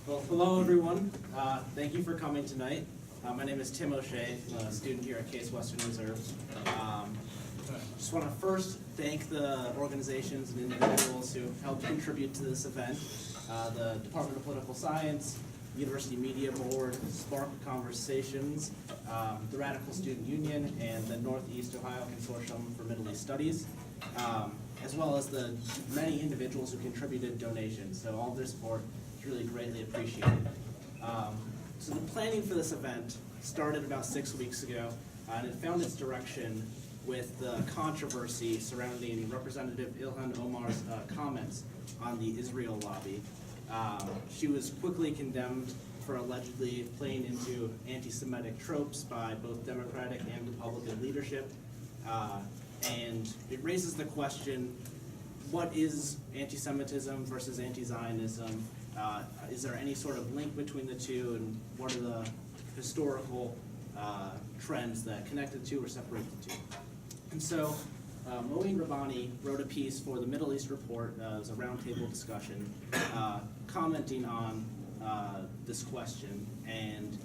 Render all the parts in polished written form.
Well, hello everyone. Thank you for coming tonight. My name is Tim O'Shea. I'm a student here at Case Western Reserve. Just want to first thank the organizations and individuals who helped contribute to this event. The Department of Political Science, University Media Board, SPARC Conversations, the Radical Student Union, and the Northeast Ohio Consortium for Middle East Studies, as well as the many individuals who contributed donations. So all of their support is really greatly appreciated. So the planning for this event started about 6 weeks ago, and it found its direction with the controversy surrounding Representative Ilhan Omar's comments on the Israel lobby. She was quickly condemned for allegedly playing into anti-Semitic tropes by both Democratic and Republican leadership. And it raises the question, what is anti-Semitism versus anti-Zionism? Is there any sort of link between the two, and what are the historical trends that connect the two or separate the two? And so Mouin Rabbani wrote a piece for the Middle East Report. It was a roundtable discussion commenting on this question. And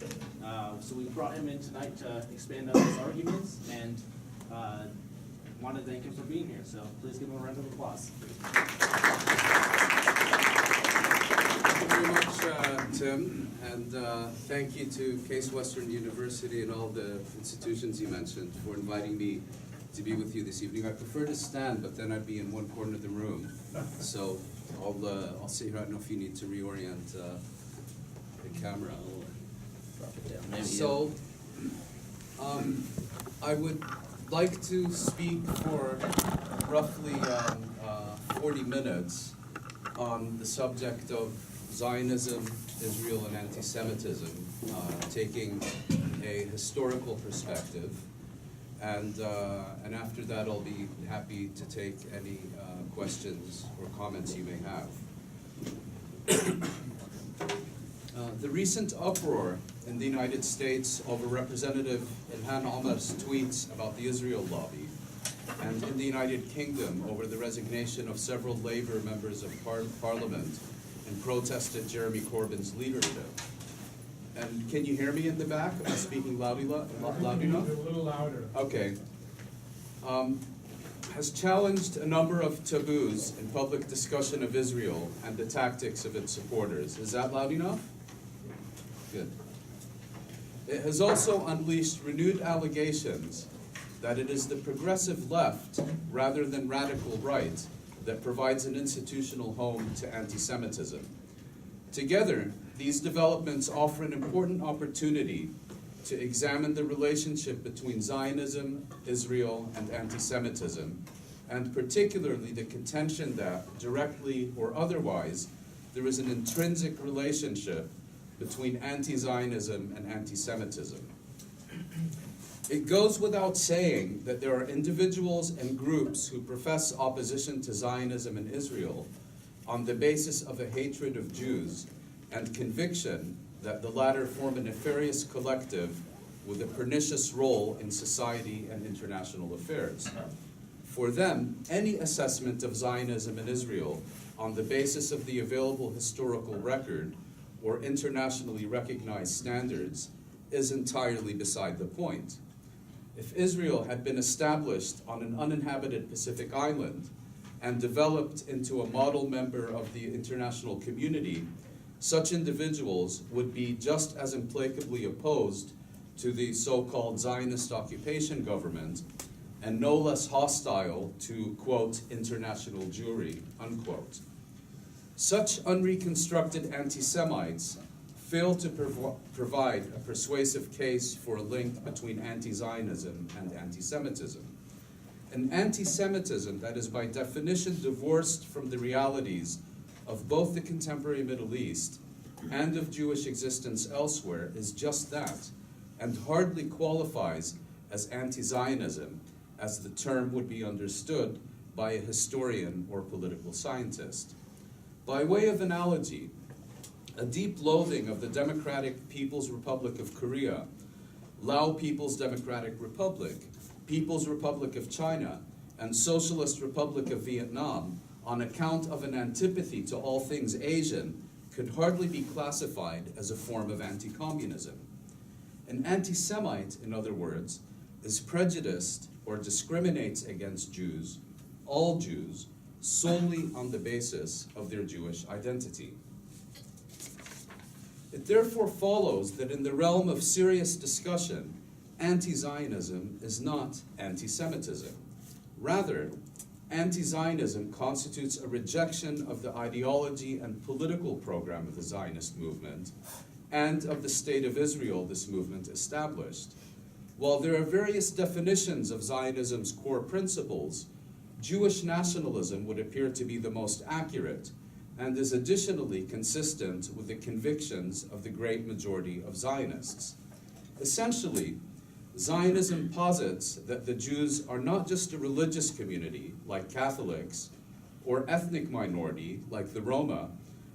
so we brought him in tonight to expand on his arguments, and want to thank him for being here. So please give him a round of applause. Thank you very much, Tim, and thank you to Case Western University and all the institutions you mentioned for inviting me to be with you this evening. I prefer to stand, but then I'd be in one corner of the room. So I'll sit here. I don't know if you need to reorient the camera. Drop it down. Maybe So I would like to speak for roughly 40 minutes on the subject of Zionism, Israel, and anti-Semitism, taking a historical perspective. And after that, I'll be happy to take any questions or comments you may have. The recent uproar in the United States over Representative Ilhan Omar's tweets about the Israel lobby, and in the United Kingdom over the resignation of several Labour members of Parliament in protest at Jeremy Corbyn's leadership. And can you hear me in the back? Am I speaking loud enough? A little louder. Okay. Has challenged a number of taboos in public discussion of Israel and the tactics of its supporters. Is that loud enough? Good. It has also unleashed renewed allegations that it is the progressive left, rather than radical right, that provides an institutional home to anti-Semitism. Together, these developments offer an important opportunity to examine the relationship between Zionism, Israel, and anti-Semitism, and particularly the contention that, directly or otherwise, there is an intrinsic relationship between anti-Zionism and anti-Semitism. It goes without saying that there are individuals and groups who profess opposition to Zionism and Israel on the basis of a hatred of Jews and conviction that the latter form a nefarious collective with a pernicious role in society and international affairs. For them, any assessment of Zionism and Israel on the basis of the available historical record or internationally recognized standards is entirely beside the point. If Israel had been established on an uninhabited Pacific island and developed into a model member of the international community, such individuals would be just as implacably opposed to the so-called Zionist occupation government and no less hostile to, quote, international Jewry, unquote. Such unreconstructed anti-Semites fail to provide a persuasive case for a link between anti-Zionism and anti-Semitism. An anti-Semitism that is by definition divorced from the realities of both the contemporary Middle East and of Jewish existence elsewhere is just that, and hardly qualifies as anti-Zionism, as the term would be understood by a historian or political scientist. By way of analogy, a deep loathing of the Democratic People's Republic of Korea, Lao People's Democratic Republic, People's Republic of China, and Socialist Republic of Vietnam on account of an antipathy to all things Asian could hardly be classified as a form of anti-communism. An anti-Semite, in other words, is prejudiced or discriminates against Jews, all Jews, solely on the basis of their Jewish identity. It therefore follows that in the realm of serious discussion, anti-Zionism is not anti-Semitism. Rather, anti-Zionism constitutes a rejection of the ideology and political program of the Zionist movement and of the State of Israel this movement established. While there are various definitions of Zionism's core principles, Jewish nationalism would appear to be the most accurate and is additionally consistent with the convictions of the great majority of Zionists. Essentially, Zionism posits that the Jews are not just a religious community, like Catholics, or ethnic minority, like the Roma,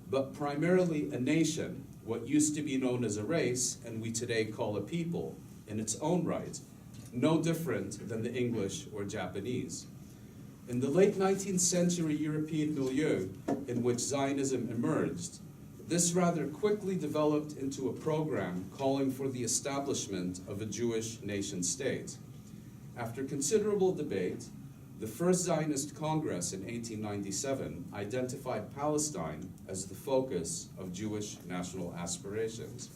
but primarily a nation, what used to be known as a race, and we today call a people, in its own right, no different than the English or Japanese. In the late 19th century European milieu in which Zionism emerged, this rather quickly developed into a program calling for the establishment of a Jewish nation-state. After considerable debate, the first Zionist Congress in 1897 identified Palestine as the focus of Jewish national aspirations.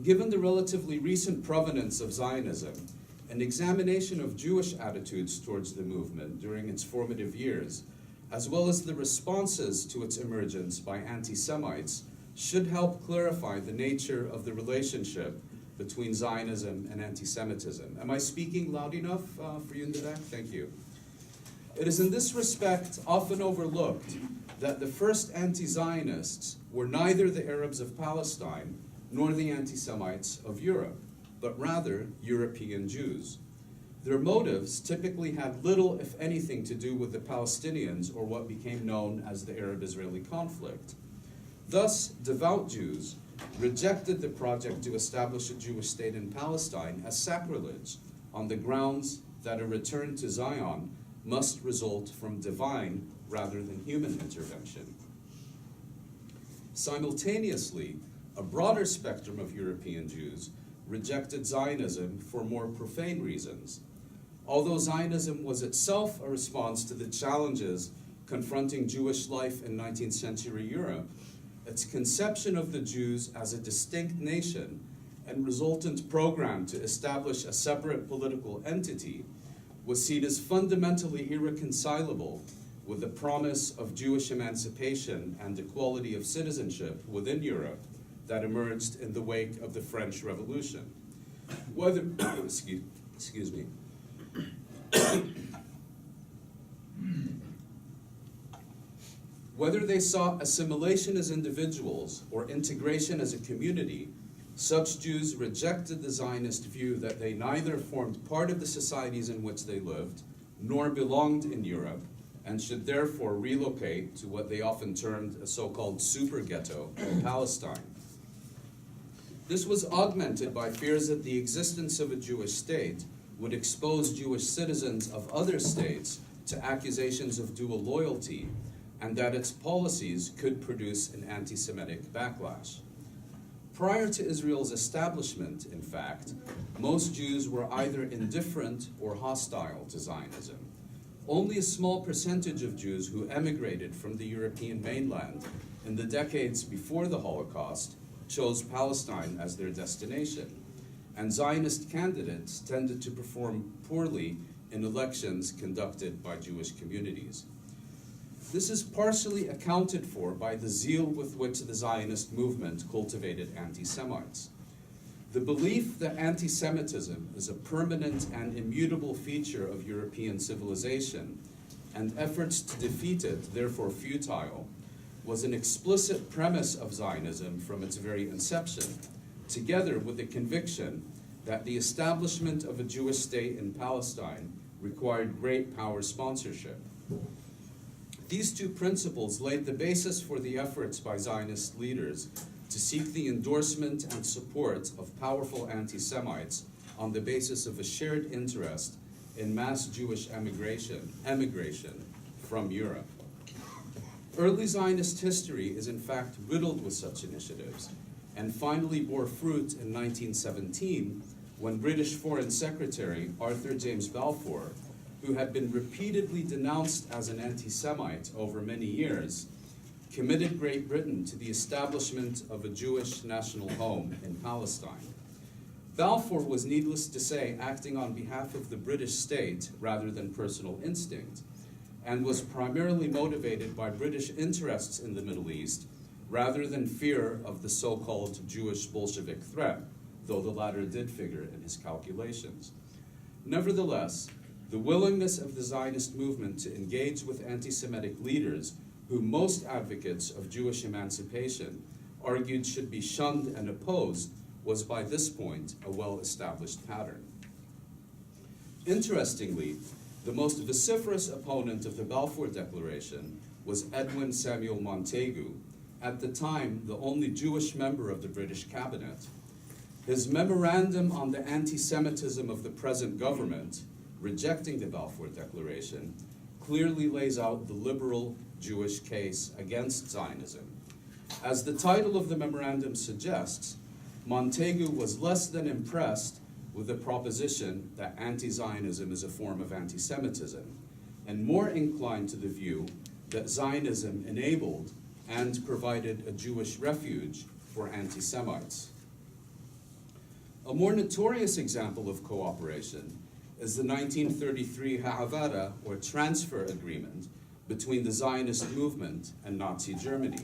Given the relatively recent provenance of Zionism, an examination of Jewish attitudes towards the movement during its formative years, as well as the responses to its emergence by anti-Semites, should help clarify the nature of the relationship between Zionism and anti-Semitism. Am I speaking loud enough for you in the back? Thank you. It is in this respect often overlooked that the first anti-Zionists were neither the Arabs of Palestine nor the anti-Semites of Europe, but rather European Jews. Their motives typically had little, if anything, to do with the Palestinians or what became known as the Arab-Israeli conflict. Thus, devout Jews rejected the project to establish a Jewish state in Palestine as sacrilege on the grounds that a return to Zion must result from divine rather than human intervention. Simultaneously, a broader spectrum of European Jews rejected Zionism for more profane reasons. Although Zionism was itself a response to the challenges confronting Jewish life in 19th century Europe, its conception of the Jews as a distinct nation and resultant program to establish a separate political entity was seen as fundamentally irreconcilable with the promise of Jewish emancipation and equality of citizenship within Europe that emerged in the wake of the French Revolution. Whether, excuse me. Whether they sought assimilation as individuals or integration as a community, such Jews rejected the Zionist view that they neither formed part of the societies in which they lived, nor belonged in Europe, and should therefore relocate to what they often termed a so-called super ghetto in Palestine. This was augmented by fears that the existence of a Jewish state would expose Jewish citizens of other states to accusations of dual loyalty, and that its policies could produce an anti-Semitic backlash. Prior to Israel's establishment, in fact, most Jews were either indifferent or hostile to Zionism. Only a small percentage of Jews who emigrated from the European mainland in the decades before the Holocaust chose Palestine as their destination, and Zionist candidates tended to perform poorly in elections conducted by Jewish communities. This is partially accounted for by the zeal with which the Zionist movement cultivated anti-Semites. The belief that anti-Semitism is a permanent and immutable feature of European civilization, and efforts to defeat it, therefore futile, was an explicit premise of Zionism from its very inception, together with the conviction that the establishment of a Jewish state in Palestine required great power sponsorship. These two principles laid the basis for the efforts by Zionist leaders to seek the endorsement and support of powerful anti-Semites on the basis of a shared interest in mass Jewish emigration from Europe. Early Zionist history is in fact riddled with such initiatives, and finally bore fruit in 1917 when British Foreign Secretary Arthur James Balfour, who had been repeatedly denounced as an anti-Semite over many years, committed Great Britain to the establishment of a Jewish national home in Palestine. Balfour was, needless to say, acting on behalf of the British state rather than personal instinct, and was primarily motivated by British interests in the Middle East rather than fear of the so-called Jewish Bolshevik threat, though the latter did figure in his calculations. Nevertheless, the willingness of the Zionist movement to engage with anti-Semitic leaders who most advocates of Jewish emancipation argued should be shunned and opposed was by this point a well-established pattern. Interestingly, the most vociferous opponent of the Balfour Declaration was Edwin Samuel Montagu, at the time the only Jewish member of the British cabinet. His memorandum on the anti-Semitism of the present government, rejecting the Balfour Declaration, clearly lays out the liberal Jewish case against Zionism. As the title of the memorandum suggests, Montagu was less than impressed with the proposition that anti-Zionism is a form of anti-Semitism, and more inclined to the view that Zionism enabled and provided a Jewish refuge for anti-Semites. A more notorious example of cooperation is the 1933 Ha'avara, or transfer agreement, between the Zionist movement and Nazi Germany.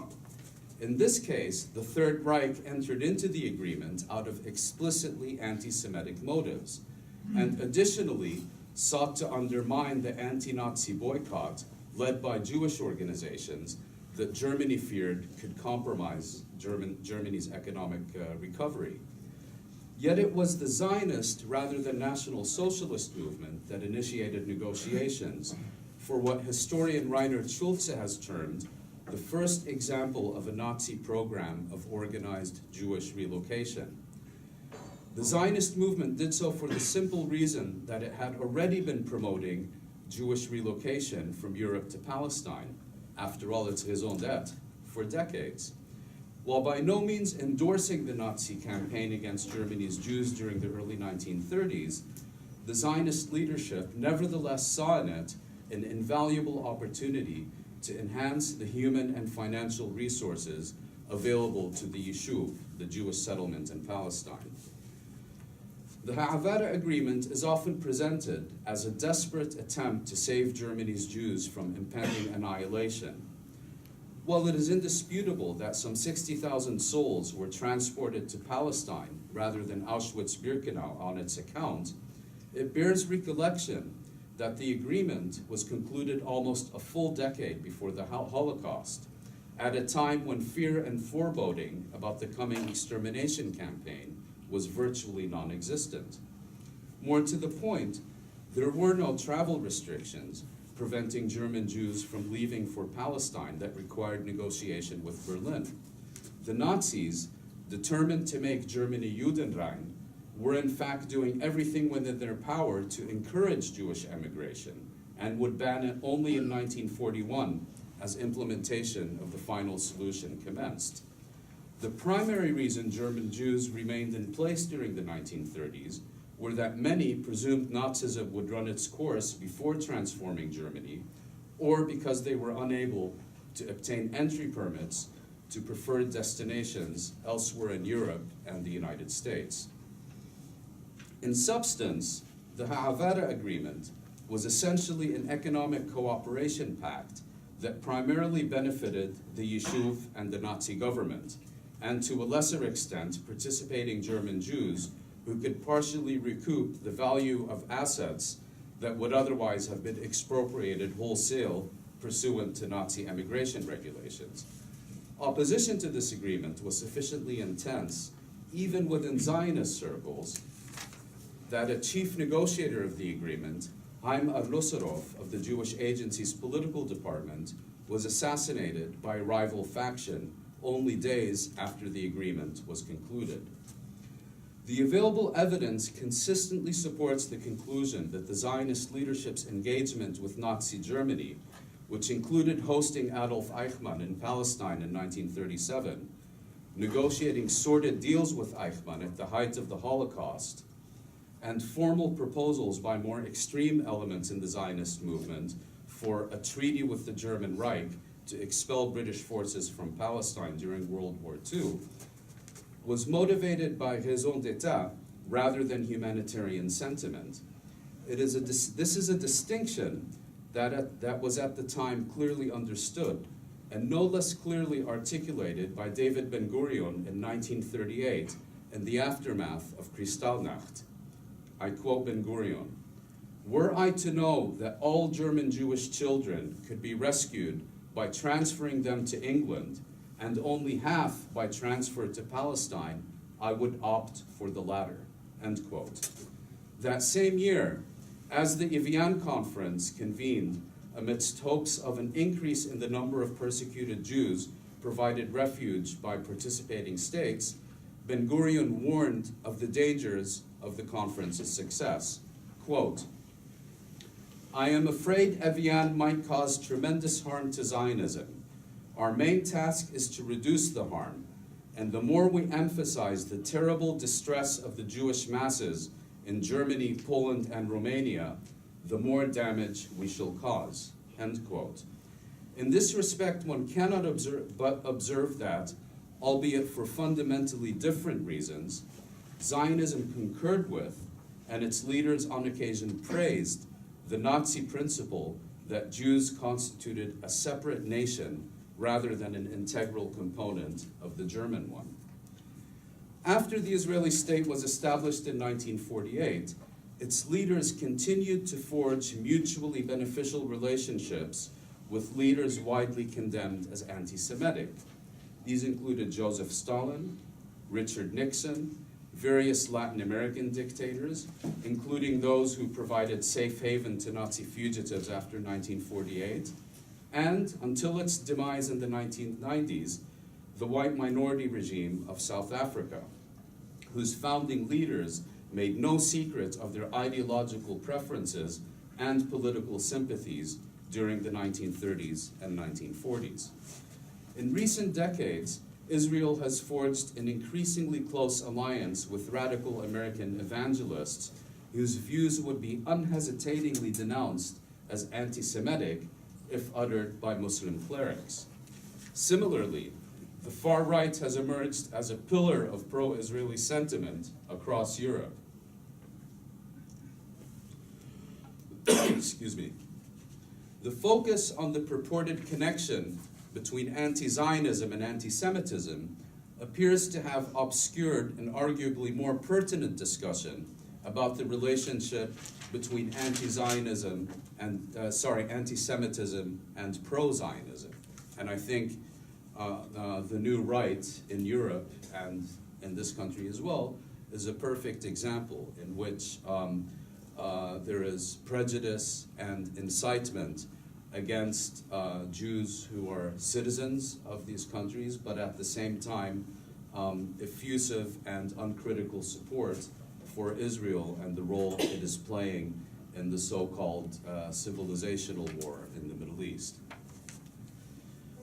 In this case, the Third Reich entered into the agreement out of explicitly anti-Semitic motives, and additionally sought to undermine the anti-Nazi boycott led by Jewish organizations that Germany feared could compromise Germany's economic recovery. Yet it was the Zionist rather than National Socialist movement that initiated negotiations for what historian Reinhard Schulze has termed the first example of a Nazi program of organized Jewish relocation. The Zionist movement did so for the simple reason that it had already been promoting Jewish relocation from Europe to Palestine. After all, it's raison d'etre for decades. While by no means endorsing the Nazi campaign against Germany's Jews during the early 1930s, the Zionist leadership nevertheless saw in it an invaluable opportunity to enhance the human and financial resources available to the Yishuv, the Jewish settlement in Palestine. The Ha'avara Agreement is often presented as a desperate attempt to save Germany's Jews from impending annihilation. While it is indisputable that some 60,000 souls were transported to Palestine rather than Auschwitz-Birkenau on its account, it bears recollection that the agreement was concluded almost a full decade before the Holocaust, at a time when fear and foreboding about the coming extermination campaign was virtually non-existent. More to the point, there were no travel restrictions preventing German Jews from leaving for Palestine that required negotiation with Berlin. The Nazis, determined to make Germany Judenrein, were in fact doing everything within their power to encourage Jewish emigration, and would ban it only in 1941 as implementation of the final solution commenced. The primary reason German Jews remained in place during the 1930s were that many presumed Nazism would run its course before transforming Germany, or because they were unable to obtain entry permits to preferred destinations elsewhere in Europe and the United States. In substance, the Ha'avara Agreement was essentially an economic cooperation pact that primarily benefited the Yishuv and the Nazi government, and to a lesser extent, participating German Jews who could partially recoup the value of assets that would otherwise have been expropriated wholesale pursuant to Nazi emigration regulations. Opposition to this agreement was sufficiently intense, even within Zionist circles, that a chief negotiator of the agreement, Haim Arlusarov of the Jewish Agency's political department, was assassinated by a rival faction only days after the agreement was concluded. The available evidence consistently supports the conclusion that the Zionist leadership's engagement with Nazi Germany which included hosting Adolf Eichmann in Palestine in 1937, negotiating sordid deals with Eichmann at the height of the Holocaust, and formal proposals by more extreme elements in the Zionist movement for a treaty with the German Reich to expel British forces from Palestine during World War II, was motivated by raison d'etat rather than humanitarian sentiment. This is a distinction that was at the time clearly understood and no less clearly articulated by David Ben-Gurion in 1938 in the aftermath of Kristallnacht. I quote Ben-Gurion, "Were I to know that all German Jewish children could be rescued by transferring them to England and only half by transfer to Palestine, I would opt for the latter," end quote. That same year, as the Evian Conference convened amidst hopes of an increase in the number of persecuted Jews provided refuge by participating states, Ben-Gurion warned of the dangers of the conference's success. Quote, "I am afraid Evian might cause tremendous harm to Zionism. Our main task is to reduce the harm, and the more we emphasize the terrible distress of the Jewish masses in Germany, Poland, and Romania, the more damage we shall cause," end quote. In this respect, one cannot but observe that, albeit for fundamentally different reasons, Zionism concurred with, and its leaders on occasion praised, the Nazi principle that Jews constituted a separate nation rather than an integral component of the German one. After the Israeli state was established in 1948, its leaders continued to forge mutually beneficial relationships with leaders widely condemned as anti-Semitic. These included Joseph Stalin, Richard Nixon, various Latin American dictators, including those who provided safe haven to Nazi fugitives after 1948, and, until its demise in the 1990s, the white minority regime of South Africa, whose founding leaders made no secret of their ideological preferences and political sympathies during the 1930s and 1940s. In recent decades, Israel has forged an increasingly close alliance with radical American evangelists whose views would be unhesitatingly denounced as anti-Semitic if uttered by Muslim clerics. Similarly, the far right has emerged as a pillar of pro-Israeli sentiment across Europe. Excuse me. The focus on the purported connection between anti-Zionism and anti-Semitism appears to have obscured an arguably more pertinent discussion about the relationship between anti-Zionism and, anti-Semitism and pro-Zionism. And I think the new right in Europe and in this country as well is a perfect example in which there is prejudice and incitement against Jews who are citizens of these countries, but at the same time effusive and uncritical support for Israel and the role it is playing in the so-called civilizational war in the Middle East.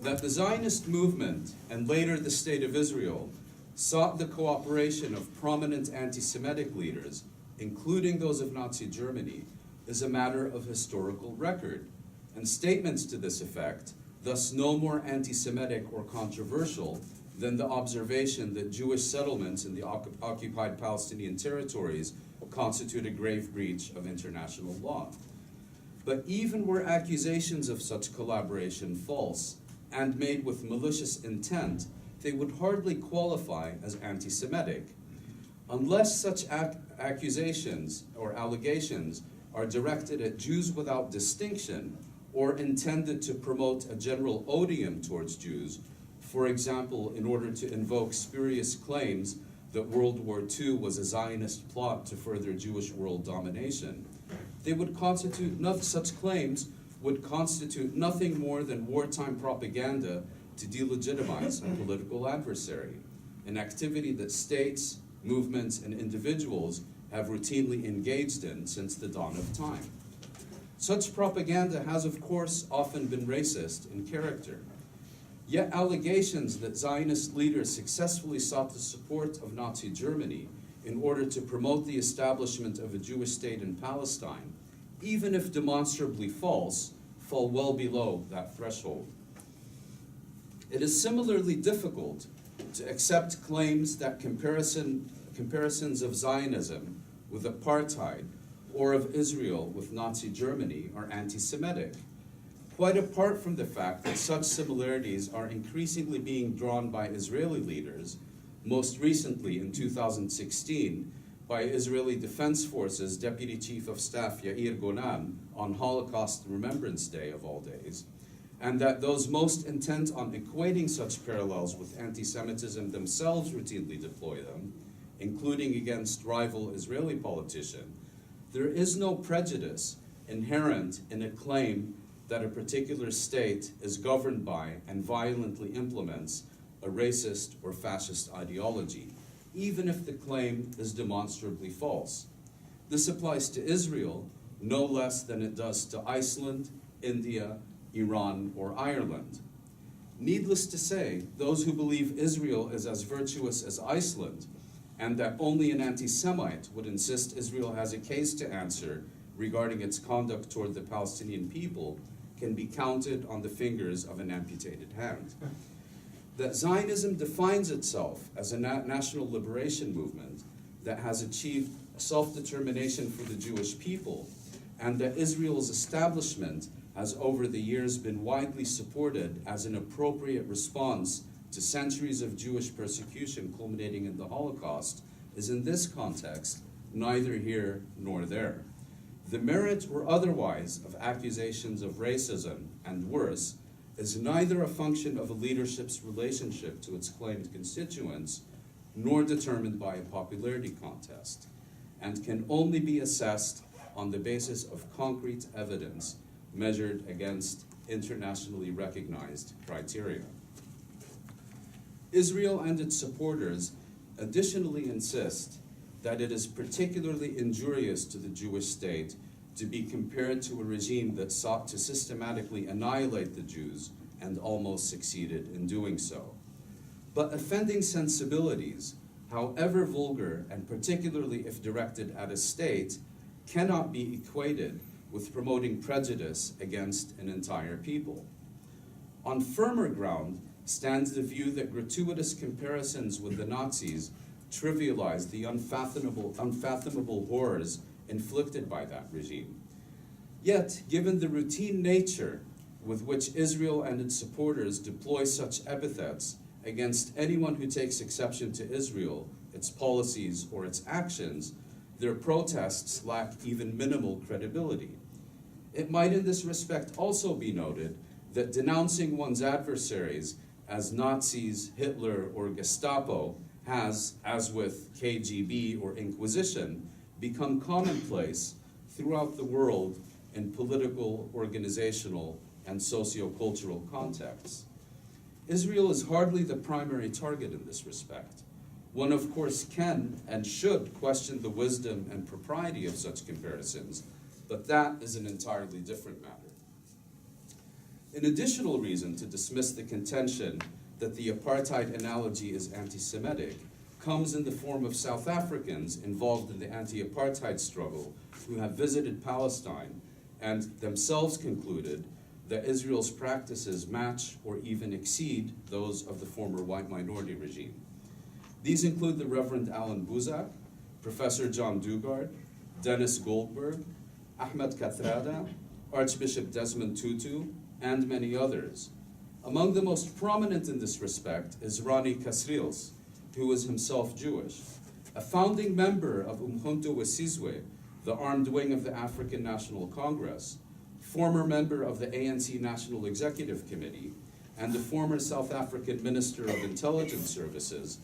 That the Zionist movement and later the State of Israel sought the cooperation of prominent anti-Semitic leaders, including those of Nazi Germany, is a matter of historical record, and statements to this effect, thus no more anti-Semitic or controversial than the observation that Jewish settlements in the occupied Palestinian territories constitute a grave breach of international law. But even were accusations of such collaboration false and made with malicious intent, they would hardly qualify as anti-Semitic. Unless such accusations or allegations are directed at Jews without distinction or intended to promote a general odium towards Jews, for example, in order to invoke spurious claims that World War II was a Zionist plot to further Jewish world domination, such claims would constitute nothing more than wartime propaganda to delegitimize a political adversary, an activity that states, movements, and individuals have routinely engaged in since the dawn of time. Such propaganda has, of course, often been racist in character. Yet allegations that Zionist leaders successfully sought the support of Nazi Germany in order to promote the establishment of a Jewish state in Palestine, even if demonstrably false, fall well below that threshold. It is similarly difficult to accept claims that comparisons of Zionism with apartheid or of Israel with Nazi Germany are anti-Semitic, quite apart from the fact that such similarities are increasingly being drawn by Israeli leaders, most recently in 2016 by Israeli Defense Forces Deputy Chief of Staff Yair Golan on Holocaust Remembrance Day of all days, and that those most intent on equating such parallels with anti-Semitism themselves routinely deploy them, including against rival Israeli politicians. There is no prejudice inherent in a claim that a particular state is governed by and violently implements a racist or fascist ideology, even if the claim is demonstrably false. This applies to Israel no less than it does to Iceland, India, Iran, or Ireland. Needless to say, those who believe Israel is as virtuous as Iceland, and that only an anti-Semite would insist Israel has a case to answer regarding its conduct toward the Palestinian people, can be counted on the fingers of an amputated hand. That Zionism defines itself as a national liberation movement that has achieved self-determination for the Jewish people, and that Israel's establishment has over the years been widely supported as an appropriate response to centuries of Jewish persecution culminating in the Holocaust, is in this context neither here nor there. The merit or otherwise of accusations of racism, and worse, is neither a function of a leadership's relationship to its claimed constituents, nor determined by a popularity contest, and can only be assessed on the basis of concrete evidence measured against internationally recognized criteria. Israel and its supporters additionally insist that it is particularly injurious to the Jewish state to be compared to a regime that sought to systematically annihilate the Jews and almost succeeded in doing so. But offending sensibilities, however vulgar and particularly if directed at a state, cannot be equated with promoting prejudice against an entire people. On firmer ground stands the view that gratuitous comparisons with the Nazis trivialize the unfathomable horrors inflicted by that regime. Yet, given the routine nature with which Israel and its supporters deploy such epithets against anyone who takes exception to Israel, its policies, or its actions, their protests lack even minimal credibility. It might in this respect also be noted that denouncing one's adversaries as Nazis, Hitler, or Gestapo has, as with KGB or Inquisition, become commonplace throughout the world in political, organizational, and sociocultural contexts. Israel is hardly the primary target in this respect. One, of course, can and should question the wisdom and propriety of such comparisons, but that is an entirely different matter. An additional reason to dismiss the contention that the apartheid analogy is anti-Semitic comes in the form of South Africans involved in the anti-apartheid struggle who have visited Palestine and themselves concluded that Israel's practices match or even exceed those of the former white minority regime. These include the Reverend Alan Buzak, Professor John Dugard, Dennis Goldberg, Ahmed Kathrada, Archbishop Desmond Tutu, and many others. Among the most prominent in this respect is Ronnie Kasrils, who was himself Jewish, a founding member of Umkhonto Wesizwe, the armed wing of the African National Congress, former member of the ANC National Executive Committee, and the former South African Minister of Intelligence Services.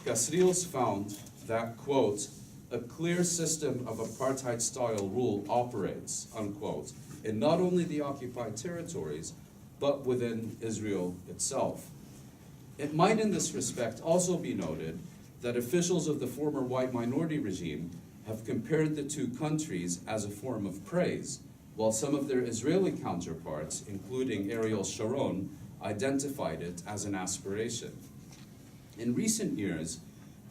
Kasrils found that, quote, a clear system of apartheid-style rule operates, unquote, in not only the occupied territories, but within Israel itself. It might in this respect also be noted that officials of the former white minority regime have compared the two countries as a form of praise, while some of their Israeli counterparts, including Ariel Sharon, identified it as an aspiration. In recent years,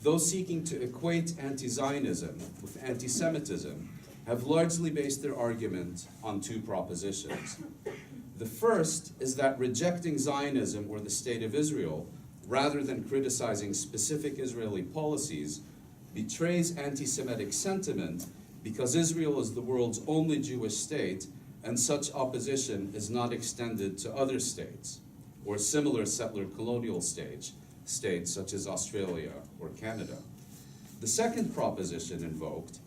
those seeking to equate anti-Zionism with anti-Semitism have largely based their argument on two propositions. The first is that rejecting Zionism or the State of Israel, rather than criticizing specific Israeli policies, betrays anti-Semitic sentiment because Israel is the world's only Jewish state and such opposition is not extended to other states or similar settler colonial states such as Australia or Canada. The second proposition invoked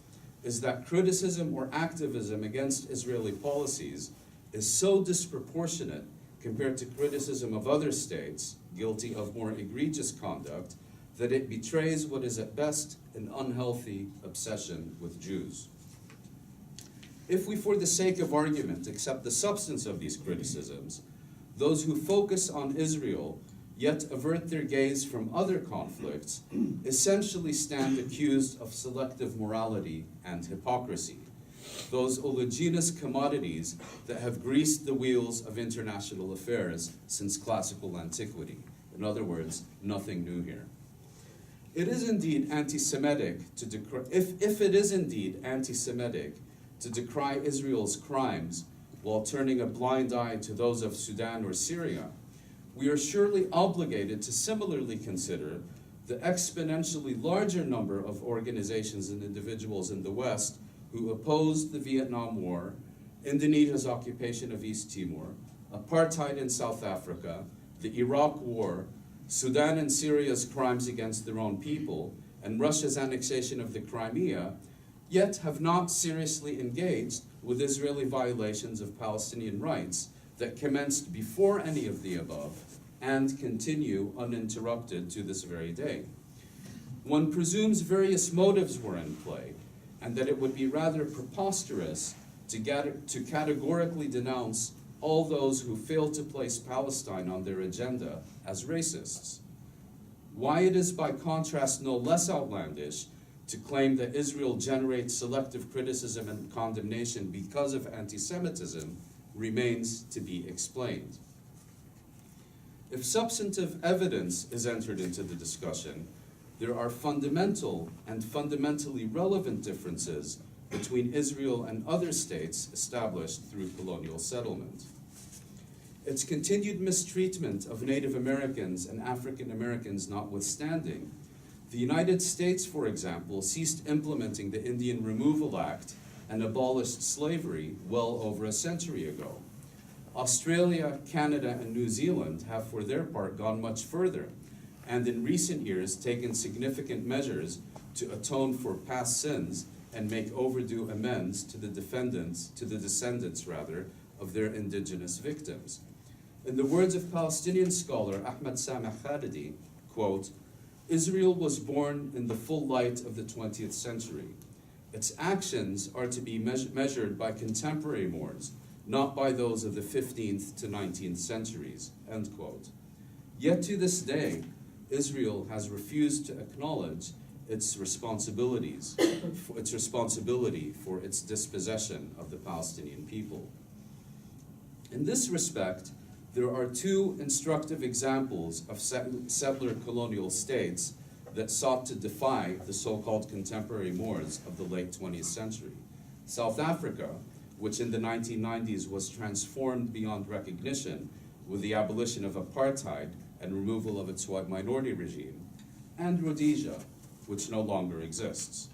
is that criticism or activism against Israeli policies is so disproportionate compared to criticism of other states guilty of more egregious conduct that it betrays what is at best an unhealthy obsession with Jews. If we, for the sake of argument, accept the substance of these criticisms, those who focus on Israel yet avert their gaze from other conflicts essentially stand accused of selective morality and hypocrisy, those oleaginous commodities that have greased the wheels of international affairs since classical antiquity. In other words, nothing new here. It is indeed anti-Semitic to decry, if it is indeed anti-Semitic to decry Israel's crimes while turning a blind eye to those of Sudan or Syria, we are surely obligated to similarly consider the exponentially larger number of organizations and individuals in the West who opposed the Vietnam War, Indonesia's occupation of East Timor, apartheid in South Africa, the Iraq War, Sudan and Syria's crimes against their own people, and Russia's annexation of the Crimea, yet have not seriously engaged with Israeli violations of Palestinian rights that commenced before any of the above and continue uninterrupted to this very day. One presumes various motives were in play, and that it would be rather preposterous to categorically denounce all those who fail to place Palestine on their agenda as racists. Why it is by contrast no less outlandish to claim that Israel generates selective criticism and condemnation because of anti-Semitism remains to be explained. If substantive evidence is entered into the discussion, there are fundamental and fundamentally relevant differences between Israel and other states established through colonial settlement. Its continued mistreatment of Native Americans and African Americans notwithstanding, the United States, for example, ceased implementing the Indian Removal Act and abolished slavery well over a century ago. Australia, Canada, and New Zealand have, for their part, gone much further, and in recent years taken significant measures to atone for past sins and make overdue amends to the descendants of their indigenous victims. In the words of Palestinian scholar Ahmed Sameh Khalidi, quote, Israel was born in the full light of the 20th century. Its actions are to be measured by contemporary mores, not by those of the 15th to 19th centuries, end quote. Yet to this day, Israel has refused to acknowledge its responsibility for its dispossession of the Palestinian people. In this respect, there are two instructive examples of settler colonial states that sought to defy the so-called contemporary mores of the late 20th century. South Africa, which in the 1990s was transformed beyond recognition with the abolition of apartheid and removal of its white minority regime, and Rhodesia, which no longer exists.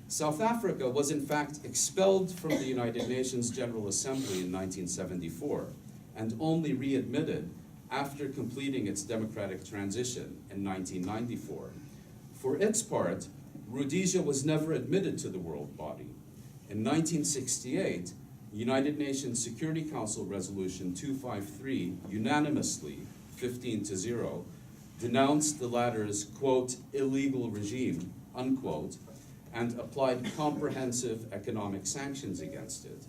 South Africa was in fact expelled from the United Nations General Assembly in 1974 and only readmitted after completing its democratic transition in 1994. For its part, Rhodesia was never admitted to the world body. In 1968, United Nations Security Council Resolution 253 unanimously, 15-0, denounced the latter's, quote, illegal regime, unquote, and applied comprehensive economic sanctions against it.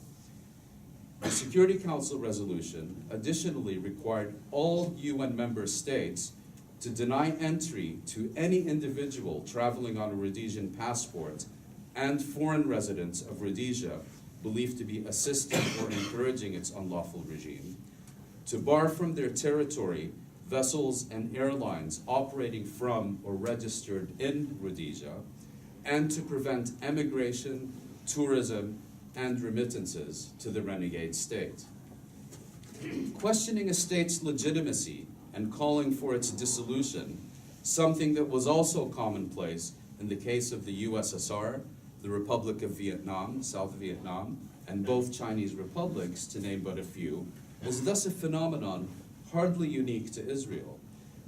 The Security Council resolution additionally required all UN member states to deny entry to any individual traveling on a Rhodesian passport and foreign residents of Rhodesia believed to be assisting or encouraging its unlawful regime, to bar from their territory vessels and airlines operating from or registered in Rhodesia, and to prevent emigration, tourism, and remittances to the renegade state. Questioning a state's legitimacy and calling for its dissolution, something that was also commonplace in the case of the USSR, the Republic of Vietnam, South Vietnam, and both Chinese republics, to name but a few, is thus a phenomenon hardly unique to Israel,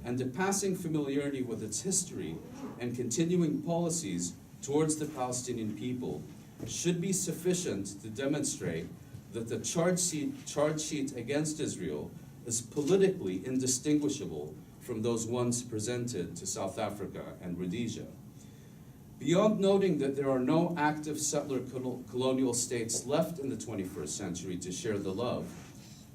and a passing familiarity with its history and continuing policies towards the Palestinian people should be sufficient to demonstrate that the charge sheet against Israel is politically indistinguishable from those once presented to South Africa and Rhodesia. Beyond noting that there are no active settler colonial states left in the 21st century to share the love,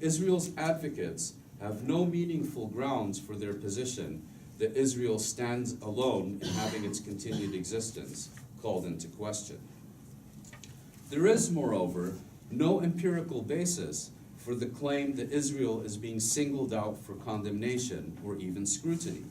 Israel's advocates have no meaningful grounds for their position that Israel stands alone in having its continued existence called into question. There is, moreover, no empirical basis for the claim that Israel is being singled out for condemnation or even scrutiny.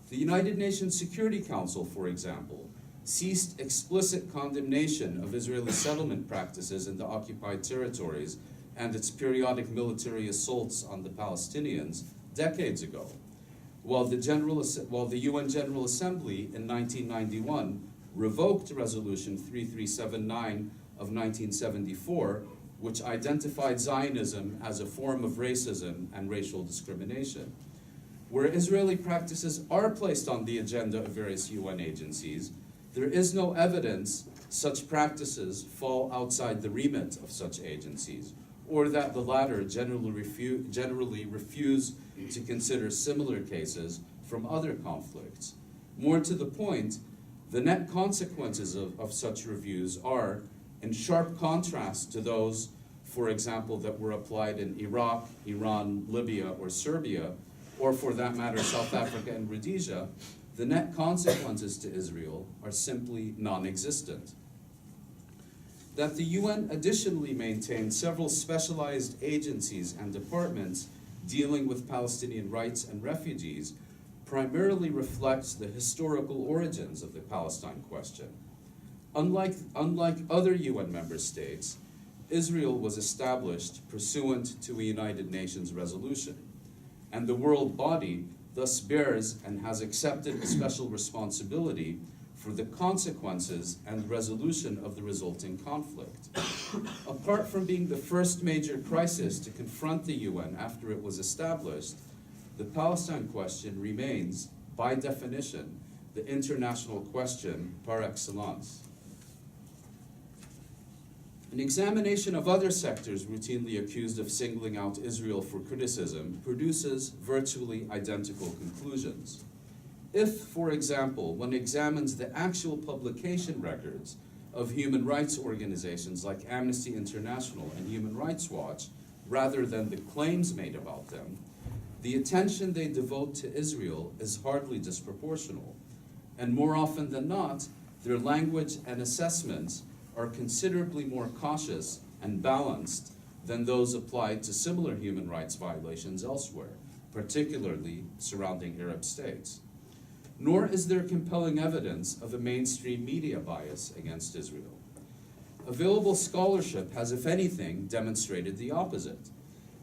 The United Nations Security Council, for example, ceased explicit condemnation of Israeli settlement practices in the occupied territories and its periodic military assaults on the Palestinians decades ago, while the UN General Assembly in 1991 revoked Resolution 3379 of 1974, which identified Zionism as a form of racism and racial discrimination. Where Israeli practices are placed on the agenda of various UN agencies, there is no evidence such practices fall outside the remit of such agencies, or that the latter generally refuse to consider similar cases from other conflicts. More to the point, the net consequences of such reviews are in sharp contrast to those, for example, that were applied in Iraq, Iran, Libya, or Serbia, or for that matter, South Africa and Rhodesia. The net consequences to Israel are simply non-existent. That the UN additionally maintains several specialized agencies and departments dealing with Palestinian rights and refugees primarily reflects the historical origins of the Palestine question. Unlike other UN member states, Israel was established pursuant to a United Nations resolution, and the world body thus bears and has accepted a special responsibility for the consequences and resolution of the resulting conflict. Apart from being the first major crisis to confront the UN after it was established, the Palestine question remains, by definition, the international question par excellence. An examination of other sectors routinely accused of singling out Israel for criticism produces virtually identical conclusions. If, for example, one examines the actual publication records of human rights organizations like Amnesty International and Human Rights Watch, rather than the claims made about them, the attention they devote to Israel is hardly disproportional, and more often than not, their language and assessments are considerably more cautious and balanced than those applied to similar human rights violations elsewhere, particularly surrounding Arab states. Nor is there compelling evidence of a mainstream media bias against Israel. Available scholarship has, if anything, demonstrated the opposite.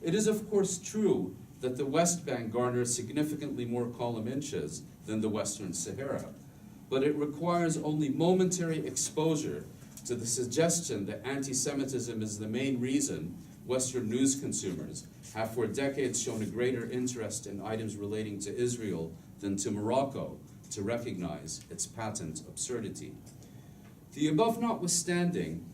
It is, of course, true that the West Bank garners significantly more column inches than the Western Sahara, but it requires only momentary exposure to the suggestion that anti-Semitism is the main reason Western news consumers have for decades shown a greater interest in items relating to Israel than to Morocco to recognize its patent absurdity. The above notwithstanding,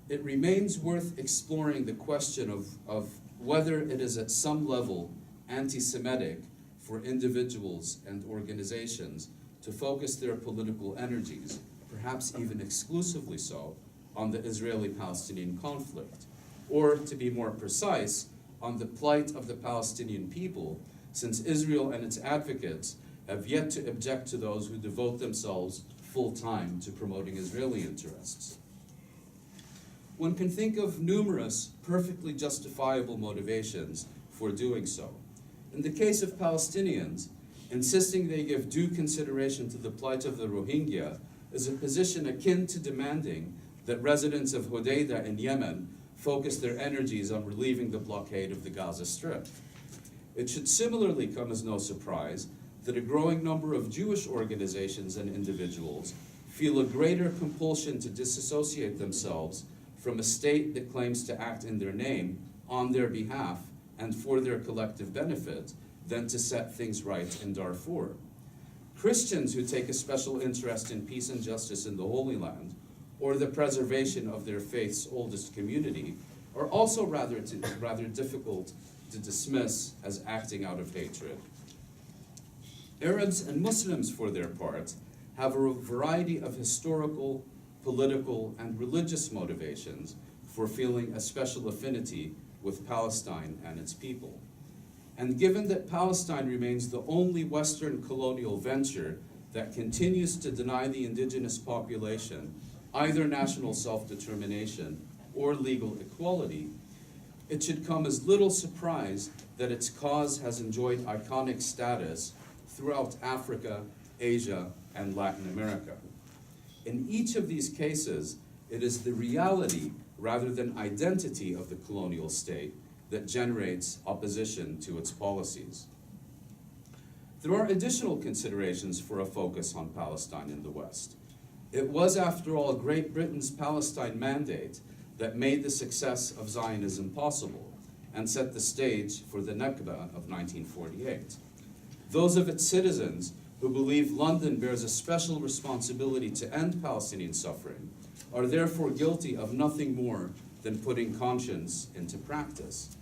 it remains worth exploring the question of whether it is at some level anti-Semitic for individuals and organizations to focus their political energies, perhaps even exclusively so, on the Israeli-Palestinian conflict, or to be more precise, on the plight of the Palestinian people, since Israel and its advocates have yet to object to those who devote themselves full-time to promoting Israeli interests. one can think of numerous perfectly justifiable motivations for doing so. In the case of Palestinians, insisting they give due consideration to the plight of the Rohingya is a position akin to demanding that residents of Hodeidah in Yemen focus their energies on relieving the blockade of the Gaza Strip. It should similarly come as no surprise that a growing number of Jewish organizations and individuals feel a greater compulsion to disassociate themselves from a state that claims to act in their name, on their behalf, and for their collective benefit than to set things right in Darfur. Christians who take a special interest in peace and justice in the Holy Land, or the preservation of their faith's oldest community, are also rather difficult to dismiss as acting out of hatred. Arabs and Muslims, for their part, have a variety of historical, political, and religious motivations for feeling a special affinity with Palestine and its people. And given that Palestine remains the only Western colonial venture that continues to deny the indigenous population either national self-determination or legal equality, it should come as little surprise that its cause has enjoyed iconic status throughout Africa, Asia, and Latin America. In each of these cases, it is the reality rather than identity of the colonial state that generates opposition to its policies. There are additional considerations for a focus on Palestine in the West. It was, after all, Great Britain's Palestine Mandate that made the success of Zionism possible and set the stage for the Nakba of 1948. Those of its citizens who believe London bears a special responsibility to end Palestinian suffering are therefore guilty of nothing more than putting conscience into practice.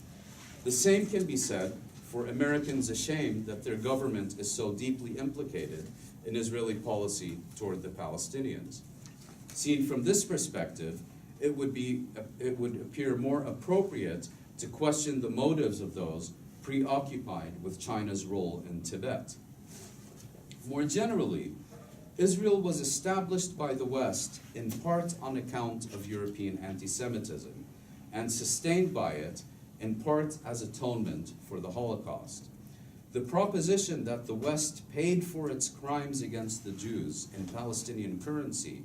The same can be said for Americans ashamed that their government is so deeply implicated in Israeli policy toward the Palestinians. Seen from this perspective, it would appear more appropriate to question the motives of those preoccupied with China's role in Tibet. More generally, Israel was established by the West in part on account of European anti-Semitism, and sustained by it in part as atonement for the Holocaust. The proposition that the West paid for its crimes against the Jews in Palestinian currency,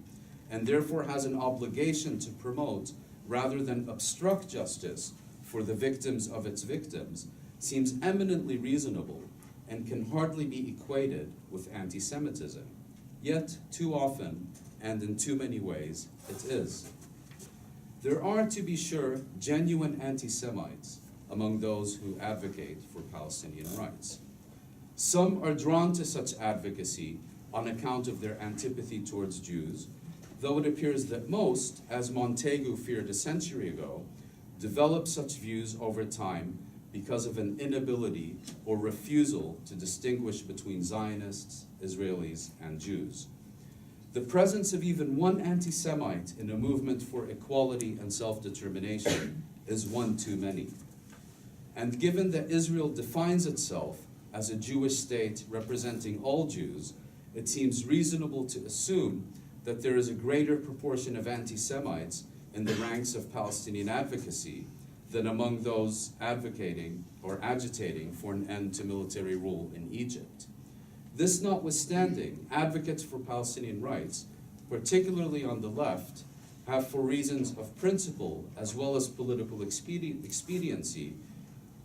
and therefore has an obligation to promote rather than obstruct justice for the victims of its victims, seems eminently reasonable and can hardly be equated with anti-Semitism. Yet, too often, and in too many ways, it is. There are, to be sure, genuine anti-Semites among those who advocate for Palestinian rights. Some are drawn to such advocacy on account of their antipathy towards Jews, though it appears that most, as Montaigu feared a century ago, develop such views over time because of an inability or refusal to distinguish between Zionists, Israelis, and Jews. The presence of even one anti-Semite in a movement for equality and self-determination is one too many. And given that Israel defines itself as a Jewish state representing all Jews, it seems reasonable to assume that there is a greater proportion of anti-Semites in the ranks of Palestinian advocacy than among those advocating or agitating for an end to military rule in Egypt. This notwithstanding, advocates for Palestinian rights, particularly on the left, have, for reasons of principle as well as political expediency,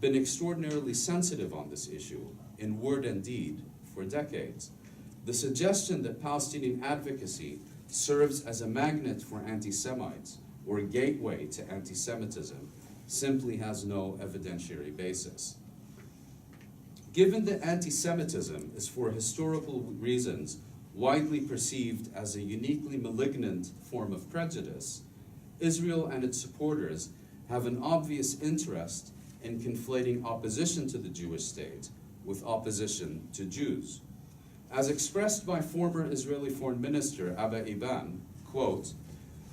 been extraordinarily sensitive on this issue, in word and deed, for decades. The suggestion that Palestinian advocacy serves as a magnet for anti-Semites or a gateway to anti-Semitism simply has no evidentiary basis. Given that anti-Semitism is for historical reasons widely perceived as a uniquely malignant form of prejudice, Israel and its supporters have an obvious interest in conflating opposition to the Jewish state with opposition to Jews. As expressed by former Israeli Foreign Minister Abba Eban, quote,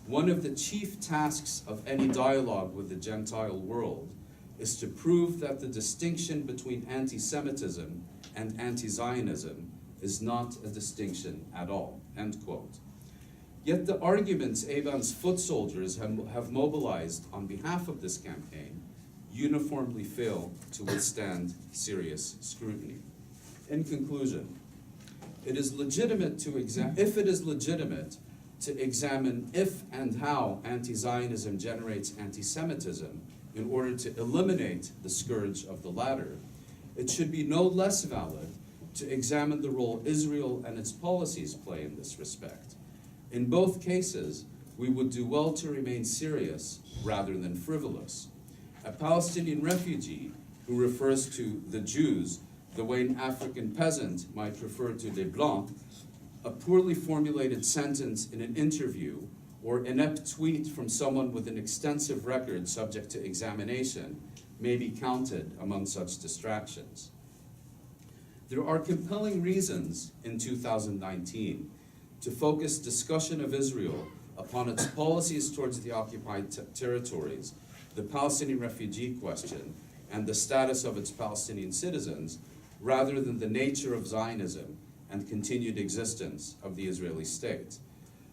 "One of the chief tasks of any dialogue with the Gentile world is to prove that the distinction between anti-Semitism and anti-Zionism is not a distinction at all," end quote. Yet the arguments Eiban's foot soldiers have mobilized on behalf of this campaign uniformly fail to withstand serious scrutiny. In conclusion, it is legitimate to if it is legitimate to examine if and how anti-Zionism generates anti-Semitism in order to eliminate the scourge of the latter, it should be no less valid to examine the role Israel and its policies play in this respect. In both cases, we would do well to remain serious rather than frivolous. A Palestinian refugee who refers to the Jews the way an African peasant might refer to les Blancs, a poorly formulated sentence in an interview, or inept tweet from someone with an extensive record subject to examination may be counted among such distractions. There are compelling reasons in 2019 to focus discussion of Israel upon its policies towards the occupied territories, the Palestinian refugee question, and the status of its Palestinian citizens, rather than the nature of Zionism and continued existence of the Israeli state.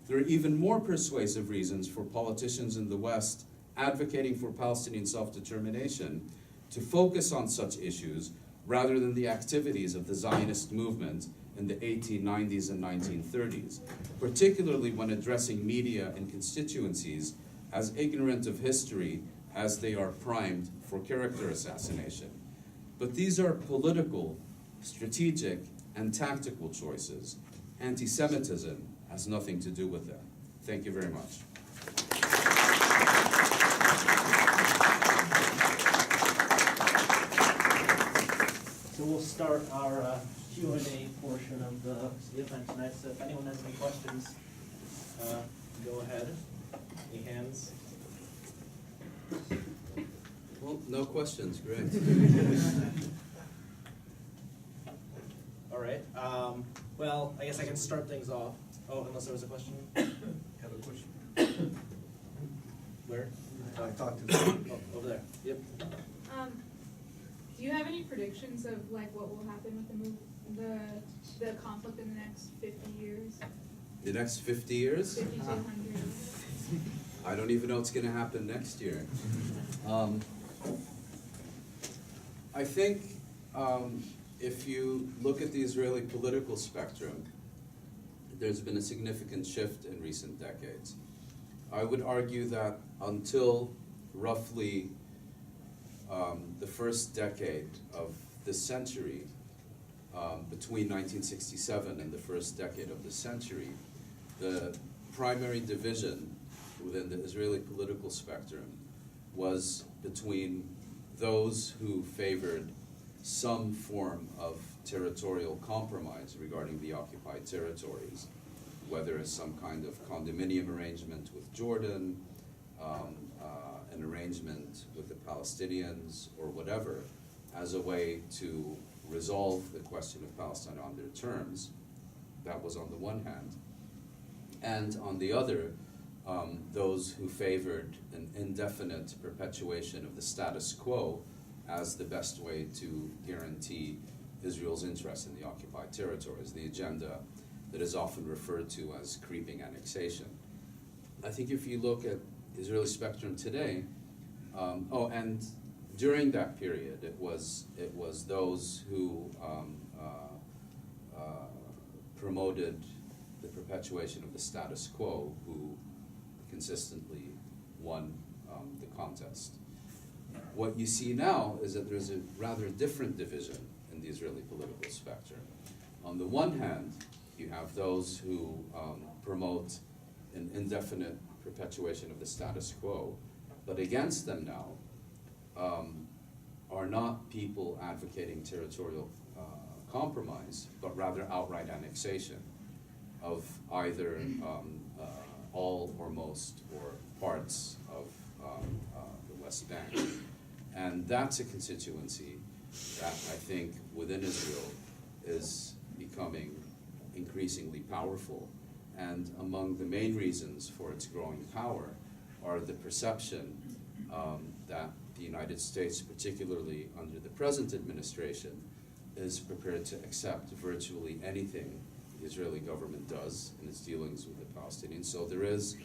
There are even more persuasive reasons for politicians in the West advocating for Palestinian self-determination to focus on such issues rather than the activities of the Zionist movement in the 1890s and 1930s, particularly when addressing media and constituencies as ignorant of history as they are primed for character assassination. But these are political, strategic, and tactical choices. Anti-Semitism has nothing to do with them. Thank you very much. So we'll start our Q&A portion of the event tonight. So if anyone has any questions, go ahead. Any hands? Well, no questions, great. All right. Well, I guess I can start things off. Oh, unless there was a question? Have a question. Where? I talked to them. Oh, over there. Yep. Do you have any predictions of like what will happen with the conflict in the next 50 years? The next 50 years? 50 to 100. I don't even know what's going to happen next year. I think if you look at the Israeli political spectrum, there's been a significant shift in recent decades. I would argue that until roughly the first decade of this century, between 1967 and the first decade of the century, the primary division within the Israeli political spectrum was between those who favored some form of territorial compromise regarding the occupied territories, whether it's some kind of condominium arrangement with Jordan, an arrangement with the Palestinians, or whatever, as a way to resolve the question of Palestine on their terms. That was on the one hand. And on the other, those who favored an indefinite perpetuation of the status quo as the best way to guarantee Israel's interest in the occupied territories, the agenda that is often referred to as creeping annexation. I think if you look at the Israeli spectrum today, and during that period, it was those who promoted the perpetuation of the status quo who consistently won the contest. What you see now is that there's a rather different division in the Israeli political spectrum. On the one hand, you have those who promote an indefinite perpetuation of the status quo, but against them now are not people advocating territorial compromise, but rather outright annexation of either all or most or parts of the West Bank. And that's a constituency that I think within Israel is becoming increasingly powerful. And among the main reasons for its growing power are the perception that the United States, particularly under the present administration, is prepared to accept virtually anything the Israeli government does in its dealings with the Palestinians. So there is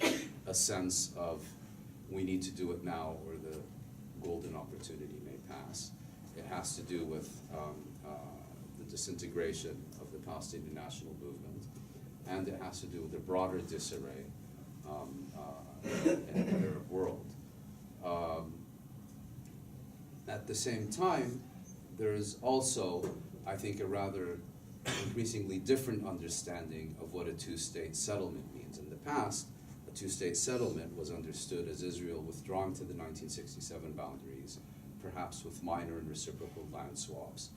a sense of we need to do it now or the golden opportunity may pass. It has to do with the disintegration of the Palestinian national movement, and it has to do with the broader disarray in the Arab world. At the same time, there is also, I think, a rather increasingly different understanding of what a two-state settlement means. In the past, a two-state settlement was understood as Israel withdrawing to the 1967 boundaries, perhaps with minor and reciprocal land swaps,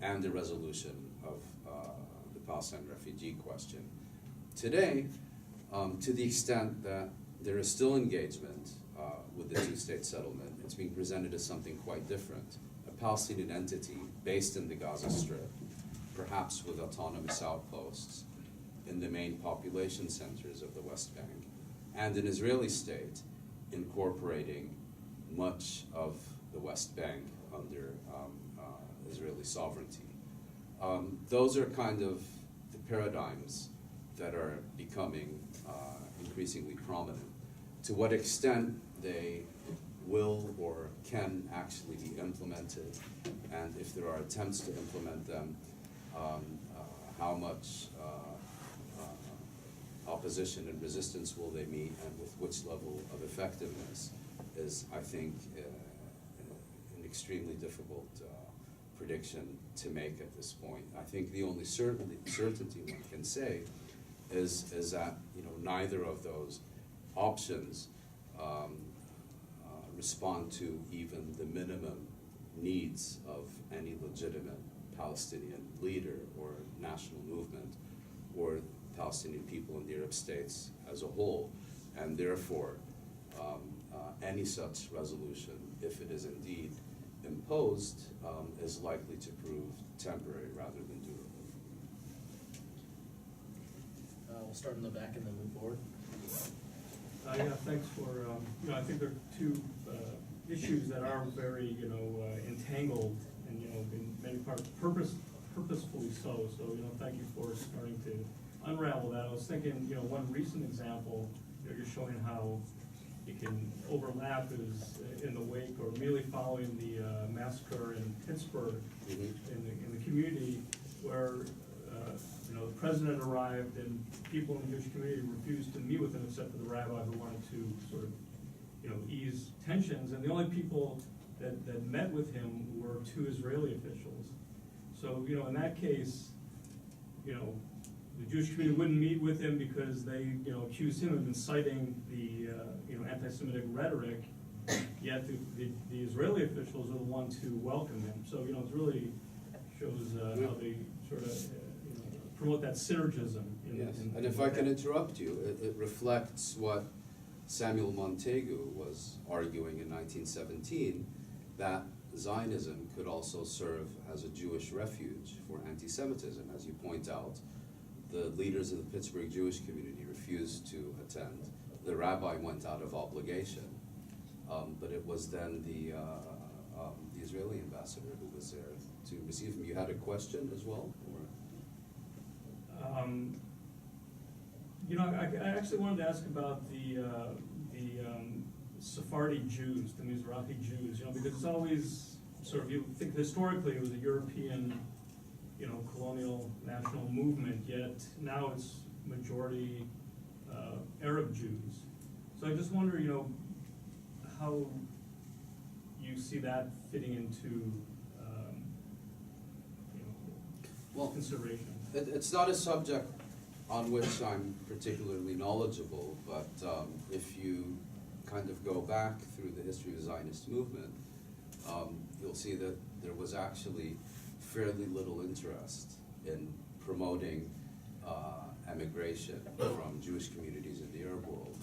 and the resolution of the Palestine refugee question. Today, to the extent that there is still engagement with the two-state settlement, it's being presented as something quite different. A Palestinian entity based in the Gaza Strip, perhaps with autonomous outposts in the main population centers of the West Bank, and an Israeli state incorporating much of the West Bank under Israeli sovereignty. Those are kind of the paradigms that are becoming increasingly prominent. To what extent they will or can actually be implemented, and if there are attempts to implement them, how much opposition and resistance will they meet, and with which level of effectiveness is, I think, an extremely difficult prediction to make at this point. I think the only certainty one can say is that neither of those options respond to even the minimum needs of any legitimate Palestinian leader or national movement or Palestinian people in the Arab states as a whole, and therefore any such resolution, if it is indeed imposed, is likely to prove temporary rather than durable. We'll start in the back and then move forward. Yeah, thanks for, I think there are two issues that are very, entangled and, in many parts purposefully so. So, thank you for starting to unravel that. I was thinking, one recent example, you're showing how it can overlap is in the wake or immediately following the massacre in Pittsburgh, in the community where the president arrived and people in the Jewish community refused to meet with him except for the rabbi who wanted to sort of ease tensions, and the only people that met with him were two Israeli officials. So in that case, the Jewish community wouldn't meet with him because they accused him of inciting the anti-Semitic rhetoric, yet the Israeli officials are the ones who welcome him. So it really shows how they sort of promote that synergism. And if I can interrupt you, it reflects what Samuel Montaigu was arguing in 1917, that Zionism could also serve as a Jewish refuge for anti-Semitism. As you point out, the leaders of the Pittsburgh Jewish community refused to attend. The rabbi went out of obligation, but it was then the Israeli ambassador who was there to receive him. You had a question as well? I actually wanted to ask about the Sephardi Jews, the Mizrahi Jews, because it's always sort of, you think historically it was a European, colonial national movement, yet now it's majority Arab Jews. So I just wonder, how you see that fitting into, consideration. It's not a subject on which I'm particularly knowledgeable, but if you kind of go back through the history of the Zionist movement, you'll see that there was actually fairly little interest in promoting emigration from Jewish communities in the Arab world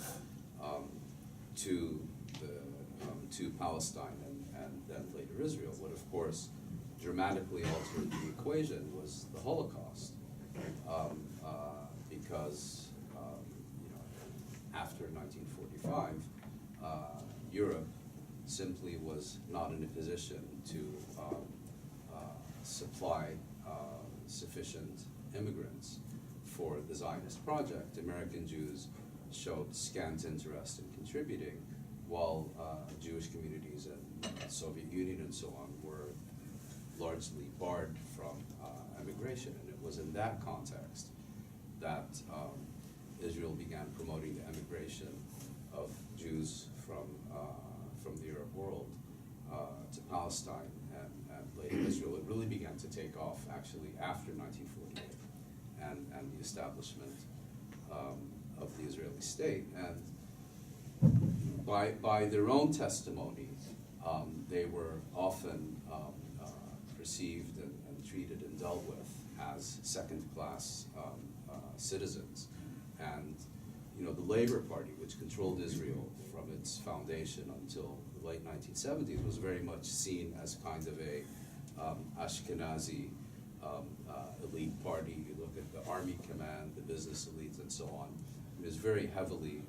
to Palestine and then later Israel. What, of course, dramatically altered the equation was the Holocaust, because after 1945, Europe simply was not in a position to supply sufficient immigrants for the Zionist project. American Jews showed scant interest in contributing, while Jewish communities in the Soviet Union and so on were largely barred from emigration. And it was in that context that Israel began promoting the emigration of Jews from the Arab world to Palestine and later Israel. It really began to take off actually after 1948 and the establishment of the Israeli state. And by their own testimony, they were often perceived and treated and dealt with as second-class citizens. And the Labor Party, which controlled Israel from its foundation until the late 1970s, was very much seen as kind of a Ashkenazi elite party. You look at the army command, the business elites, and so on. It was very heavily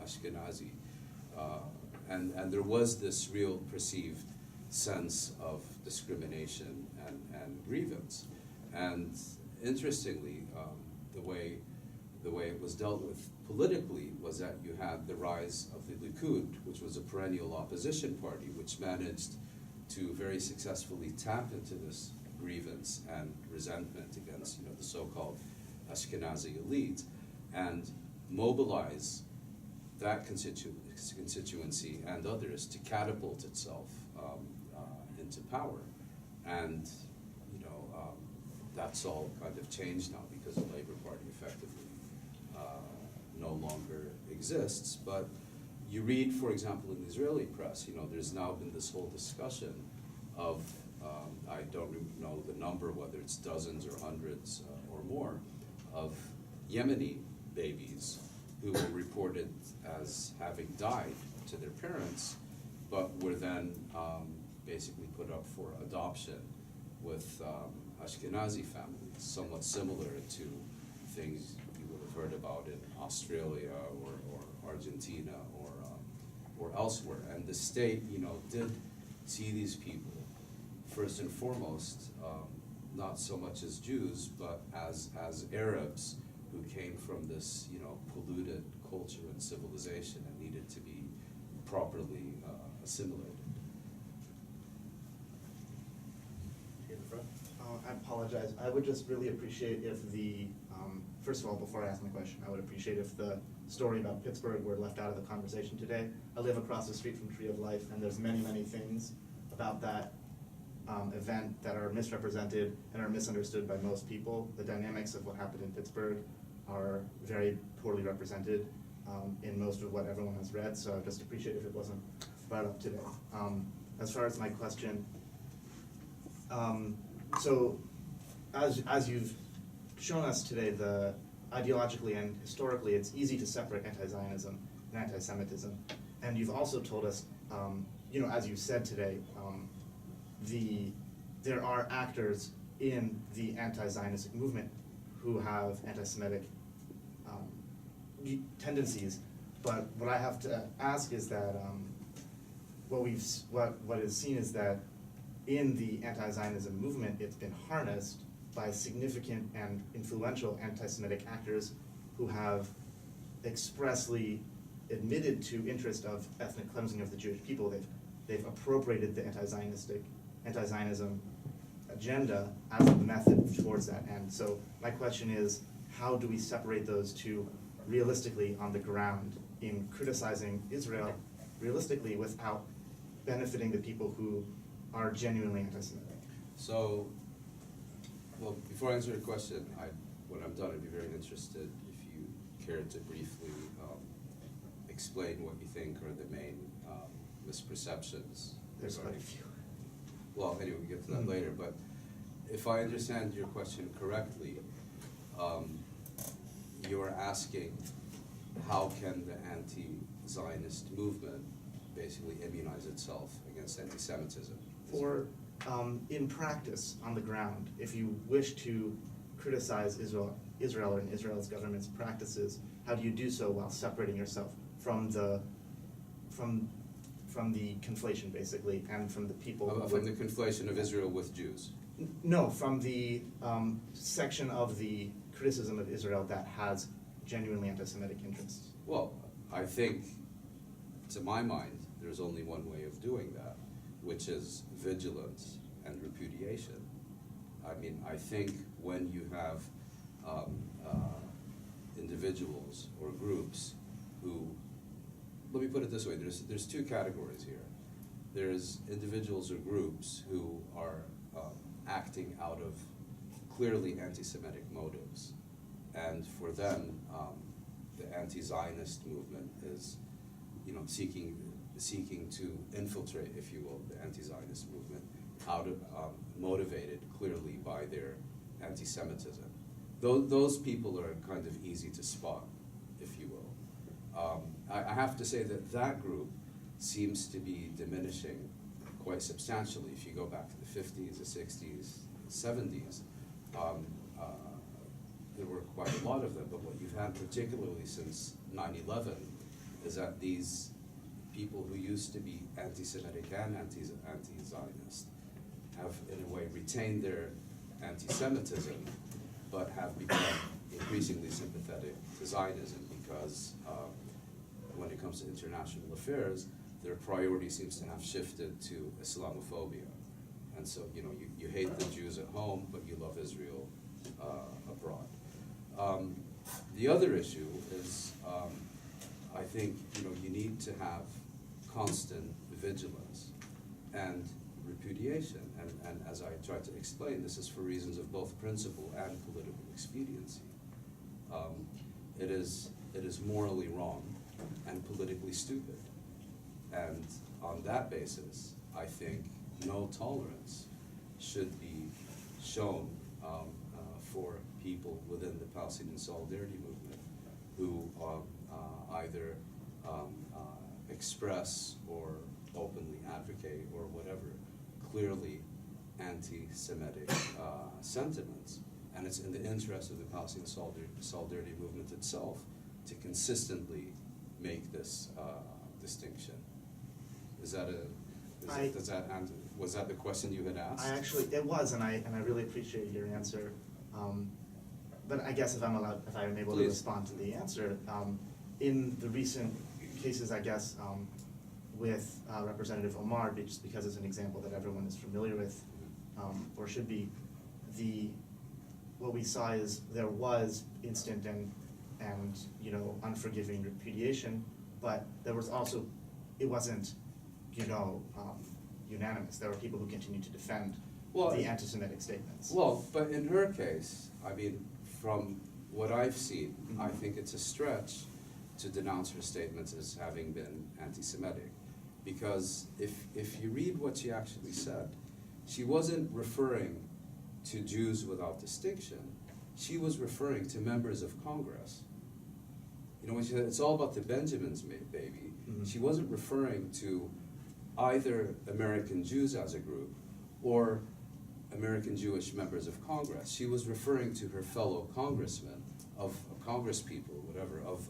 Ashkenazi. And there was this real perceived sense of discrimination and grievance. And interestingly, the way it was dealt with politically was that you had the rise of the Likud, which was a perennial opposition party, which managed to very successfully tap into this grievance and resentment against the so-called Ashkenazi elite and mobilize that constituency and others to catapult itself into power. And that's all kind of changed now because the Labor Party effectively no longer exists. But you read, for example, in the Israeli press, there's now been this whole discussion of, I don't know the number, whether it's dozens or hundreds or more, of Yemeni babies who were reported as having died to their parents, but were then basically put up for adoption with Ashkenazi families, somewhat similar to things you would have heard about in Australia or Argentina or elsewhere. And the state, did see these people first and foremost, not so much as Jews, but as Arabs who came from this, polluted culture and civilization and needed to be properly assimilated. Here in the front. I apologize. I would just really appreciate if first of all, before I ask my question, I would appreciate if the story about Pittsburgh were left out of the conversation today. I live across the street from Tree of Life, and there's many, many things about that event that are misrepresented and are misunderstood by most people. The dynamics of what happened in Pittsburgh are very poorly represented in most of what everyone has read, so I just appreciate if it wasn't brought up today. As far as my question, so as you've shown us today, ideologically and historically, it's easy to separate anti-Zionism and anti-Semitism. And you've also told us, as you said today, there are actors in the anti-Zionistic movement who have anti-Semitic tendencies. But what I have to ask is that what is seen is that in the anti-Zionism movement, it's been harnessed by significant and influential anti-Semitic actors who have expressly admitted to interest of ethnic cleansing of the Jewish people. They've appropriated the anti-Zionism agenda as a method towards that end. So my question is, how do we separate those two realistically on the ground in criticizing Israel realistically without benefiting the people who are genuinely anti-Semitic? So, well, before I answer your question, when I'm done, I'd be very interested if you cared to briefly explain what you think are the main misperceptions. There's quite a few. Well, anyway, we'll get to that later, but if I understand your question correctly, you're asking how can the anti-Zionist movement basically immunize itself against anti-Semitism? Or in practice, on the ground, if you wish to criticize Israel and Israel's government's practices, how do you do so while separating yourself from the conflation, basically, and from the people? From the conflation of Israel with Jews? No, from the section of the criticism of Israel that has genuinely anti-Semitic interests? Well, I think, to my mind, there's only one way of doing that, which is vigilance and repudiation. I mean, I think when you have individuals or groups who, let me put it this way, there's two categories here. There's individuals or groups who are acting out of clearly anti-Semitic motives, and for them, the anti-Zionist movement is, seeking to infiltrate, if you will, the anti-Zionist movement, out of motivated clearly by their anti-Semitism. Those people are kind of easy to spot, if you will. I have to say that group seems to be diminishing quite substantially. If you go back to the 50s, the 60s, 70s, there were quite a lot of them, but what you've had particularly since 9/11 is that these people who used to be anti-Semitic and anti-Zionist have, in a way, retained their anti-Semitism, but have become increasingly sympathetic to Zionism because when it comes to international affairs, their priority seems to have shifted to Islamophobia. And so, you hate the Jews at home, but you love Israel abroad. The other issue is, I think, you need to have constant vigilance and repudiation. And as I tried to explain, this is for reasons of both principle and political expediency. It is morally wrong and politically stupid. And on that basis, I think no tolerance should be shown for people within the Palestinian Solidarity Movement who either express or openly advocate or whatever clearly anti-Semitic sentiments. And it's in the interest of the Palestinian Solidarity Movement itself to consistently make this distinction. Was that the question you had asked? It was, and I really appreciate your answer. But I guess if I'm able to Please. respond to the answer, in the recent cases, I guess, with Representative Omar, just because it's an example that everyone is familiar with, or should be, what we saw is there was instant and unforgiving repudiation, but there was also, it wasn't, unanimous. There were people who continued to defend the anti-Semitic statements. Well, but in her case, I mean, from what I've seen, I think it's a stretch to denounce her statements as having been anti-Semitic. Because if you read what she actually said, she wasn't referring to Jews without distinction. She was referring to members of Congress. When she said, it's all about the Benjamins, baby, she wasn't referring to either American Jews as a group or American Jewish members of Congress. She was referring to her fellow congressmen, of Congress people, whatever, of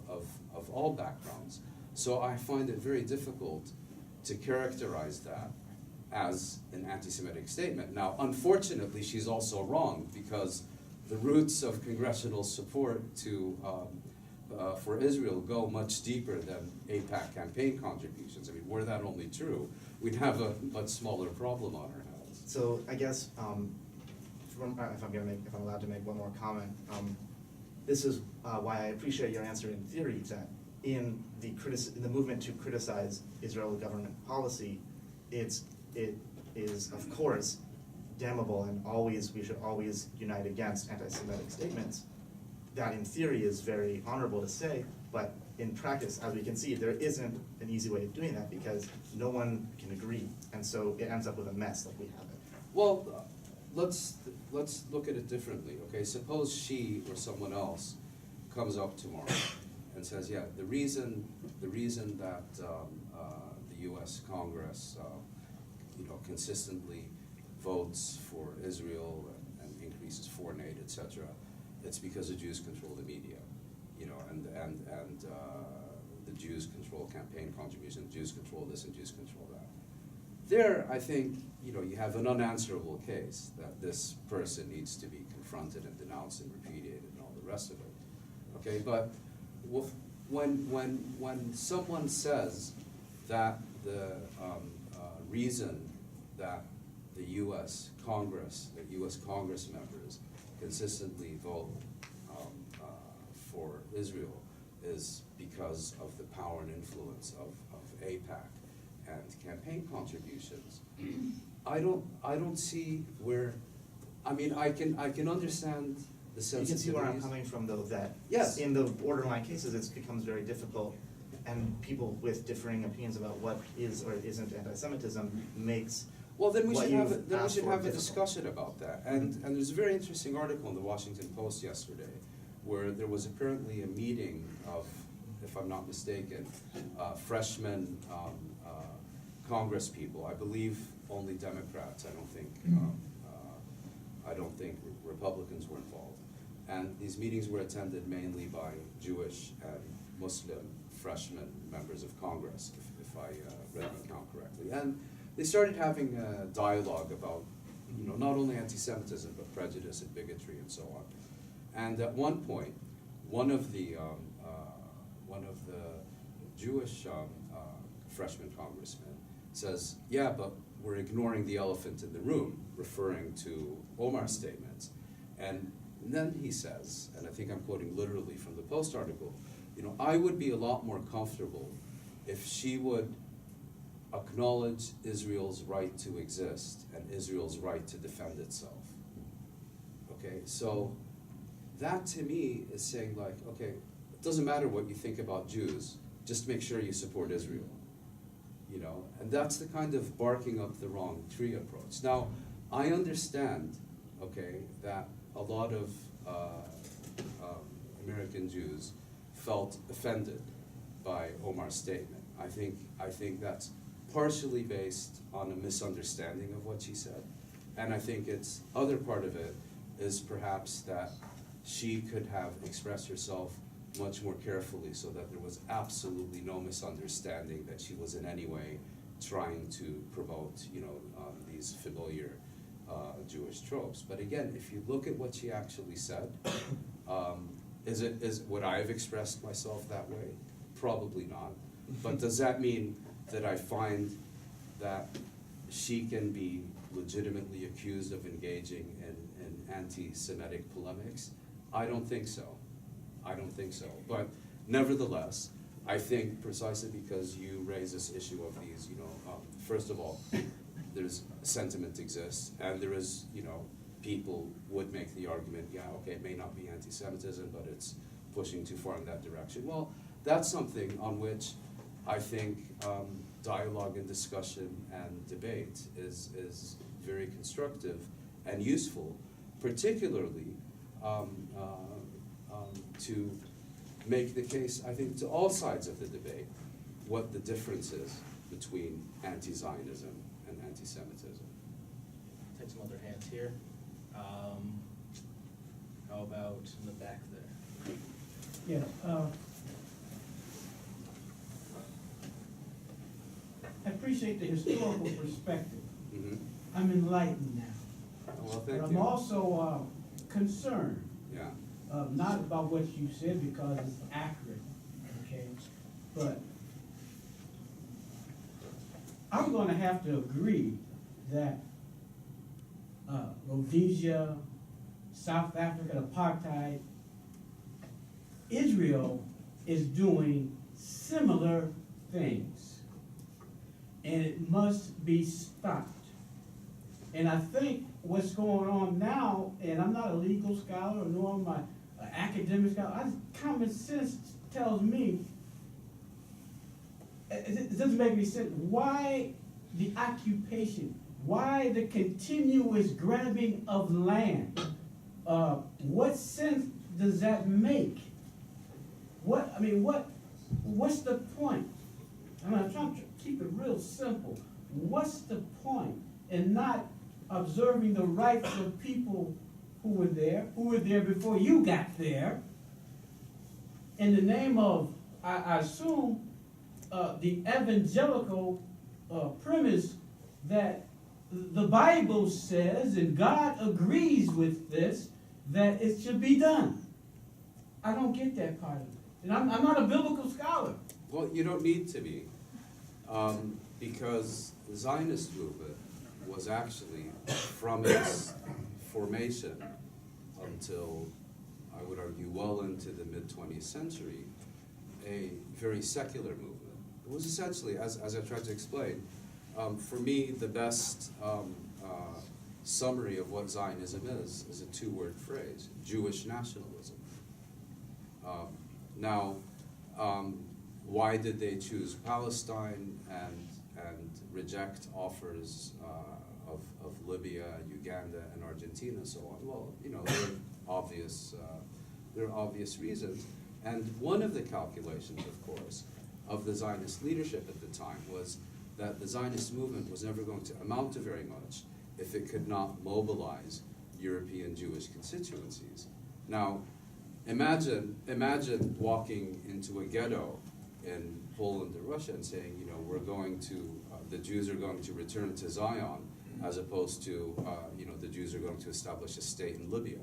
all backgrounds. So I find it very difficult to characterize that as an anti-Semitic statement. Now, unfortunately, she's also wrong, because the roots of congressional support for Israel go much deeper than AIPAC campaign contributions. I mean, were that only true, we'd have a much smaller problem on our hands. So I guess, if I'm allowed to make one more comment, this is why I appreciate your answer in theory, that in the movement to criticize Israeli government policy, it is of course damnable, and we should always unite against anti-Semitic statements. That in theory is very honorable to say, but in practice, as we can see, there isn't an easy way of doing that because no one can agree, and so it ends up with a mess like we have it. Well, let's look at it differently, okay? Suppose she or someone else comes up tomorrow and says, yeah, the reason that the U.S. Congress, consistently votes for Israel and increases foreign aid, etc., it's because the Jews control the media, and the Jews control campaign contributions, Jews control this and Jews control that. There, I think, you have an unanswerable case that this person needs to be confronted and denounced and repudiated and all the rest of it. Okay, but when someone says that the reason that the U.S. Congress, the U.S. Congress members consistently vote for Israel is because of the power and influence of AIPAC and campaign contributions. I don't see where. I mean, I can understand the sensitivities. You can see where I'm coming from, though, that Yes. in the borderline cases, it becomes very difficult, and people with differing opinions about what is or isn't anti-Semitism makes Well, then we what should have you've then we asked should for have a difficult. discussion about that. And there's a very interesting article in the Washington Post yesterday, where there was apparently a meeting of, if I'm not mistaken, freshman Congress people. I believe only Democrats. I don't think Republicans were involved. And these meetings were attended mainly by Jewish and Muslim freshman members of Congress, if I read the account correctly. And they started having a dialogue about, not only anti-Semitism, but prejudice and bigotry and so on. And at one point, one of the Jewish freshman congressmen says, yeah, but we're ignoring the elephant in the room, referring to Omar's statements. And then he says, and I think I'm quoting literally from the Post article, I would be a lot more comfortable if she would acknowledge Israel's right to exist and Israel's right to defend itself. Okay, so that to me is saying, like, okay, it doesn't matter what you think about Jews, just make sure you support Israel. And that's the kind of barking up the wrong tree approach. Now, I understand, okay, that a lot of American Jews felt offended by Omar's statement. I think that's partially based on a misunderstanding of what she said, and I think it's other part of it is perhaps that she could have expressed herself much more carefully so that there was absolutely no misunderstanding that she was in any way trying to promote, these familiar Jewish tropes. But again, if you look at what she actually said, would I have expressed myself that way? Probably not. But does that mean that I find that she can be legitimately accused of engaging in anti-Semitic polemics? I don't think so. But nevertheless, I think precisely because you raise this issue of these, first of all, there's sentiment exists, and there is, people would make the argument, yeah, okay, it may not be anti-Semitism, but it's pushing too far in that direction. Well, that's something on which I think dialogue and discussion and debate is very constructive and useful, particularly to make the case, I think, to all sides of the debate, what the difference is between anti-Zionism and anti-Semitism. Take some other hands here. How about in the back there? Yeah, I appreciate the historical perspective. Mm-hmm. I'm enlightened now. Well, But thank I'm you. also concerned, Yeah. not about what you said because it's accurate, okay? But I'm gonna have to agree that Rhodesia, South Africa, apartheid, Israel is doing similar things. And it must be stopped. And I think what's going on now, and I'm not a legal scholar nor am I an academic scholar, common sense tells me, it doesn't make any sense. Why the occupation? Why the continuous grabbing of land? What sense does that make? What's the point? I'm trying to keep it real simple. What's the point in not observing the rights of people who were there before you got there, in the name of, I assume, the evangelical premise that the Bible says, and God agrees with this, that it should be done. I don't get that part of it. And I'm not a biblical scholar. Well, you don't need to be, because the Zionist movement was actually, from its formation until, I would argue, well into the mid-20th century, a very secular movement. It was essentially, as I tried to explain, for me, the best summary of what Zionism is a two-word phrase: Jewish nationalism. Now, why did they choose Palestine and reject offers of Libya, Uganda, and Argentina, and so on? Well, you know, there are obvious reasons. And one of the calculations, of course, of the Zionist leadership at the time was that the Zionist movement was never going to amount to very much if it could not mobilize European Jewish constituencies. Now, imagine walking into a ghetto in Poland or Russia and saying, you know, the Jews are going to return to Zion, as opposed to, you know, the Jews are going to establish a state in Libya.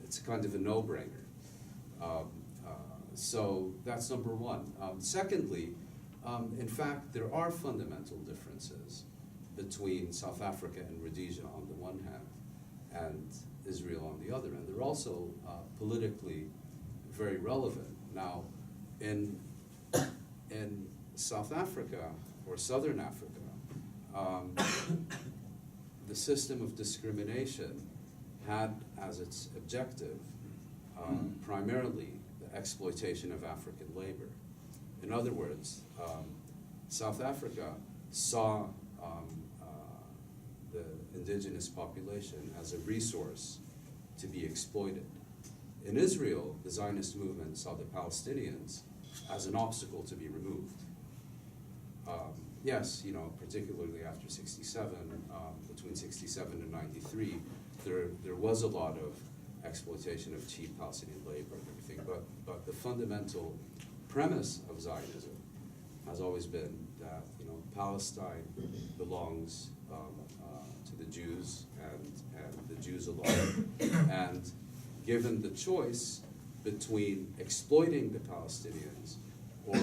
It's kind of a no-brainer. So that's number one. Secondly, in fact, there are fundamental differences between South Africa and Rhodesia on the one hand, and Israel on the other, and they're also politically very relevant. Now, in South Africa or Southern Africa, the system of discrimination had as its objective primarily the exploitation of African labor. In other words, South Africa saw the indigenous population as a resource to be exploited. In Israel, the Zionist movement saw the Palestinians as an obstacle to be removed. Yes, you know, particularly after 67, between 67 and 93, there was a lot of exploitation of cheap Palestinian labor and everything, but the fundamental premise of Zionism has always been that, you know, Palestine belongs to the Jews and the Jews alone. And given the choice between exploiting the Palestinians or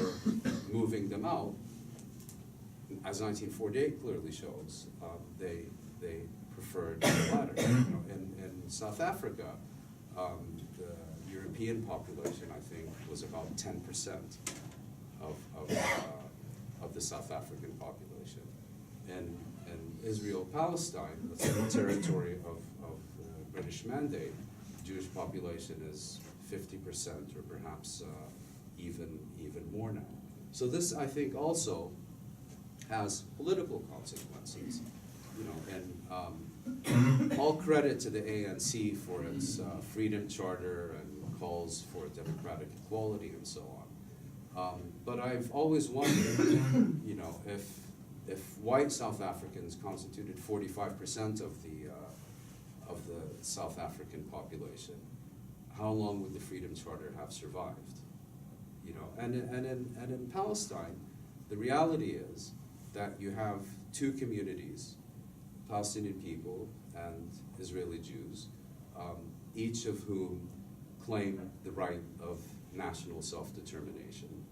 moving them out, as 1948 clearly shows, they preferred the latter. You know, in South Africa, the European population, I think, was about 10% of the South African population. And in Israel-Palestine, that's the territory of the British Mandate, the Jewish population is 50% or perhaps even more now. So this, I think, also has political consequences, you know, and all credit to the ANC for its Freedom Charter and calls for democratic equality and so on. But I've always wondered, you know, if white South Africans constituted 45% of the South African population, how long would the Freedom Charter have survived? You know, and in Palestine, the reality is that you have two communities, Palestinian people and Israeli Jews, each of whom claim the right of national self-determination.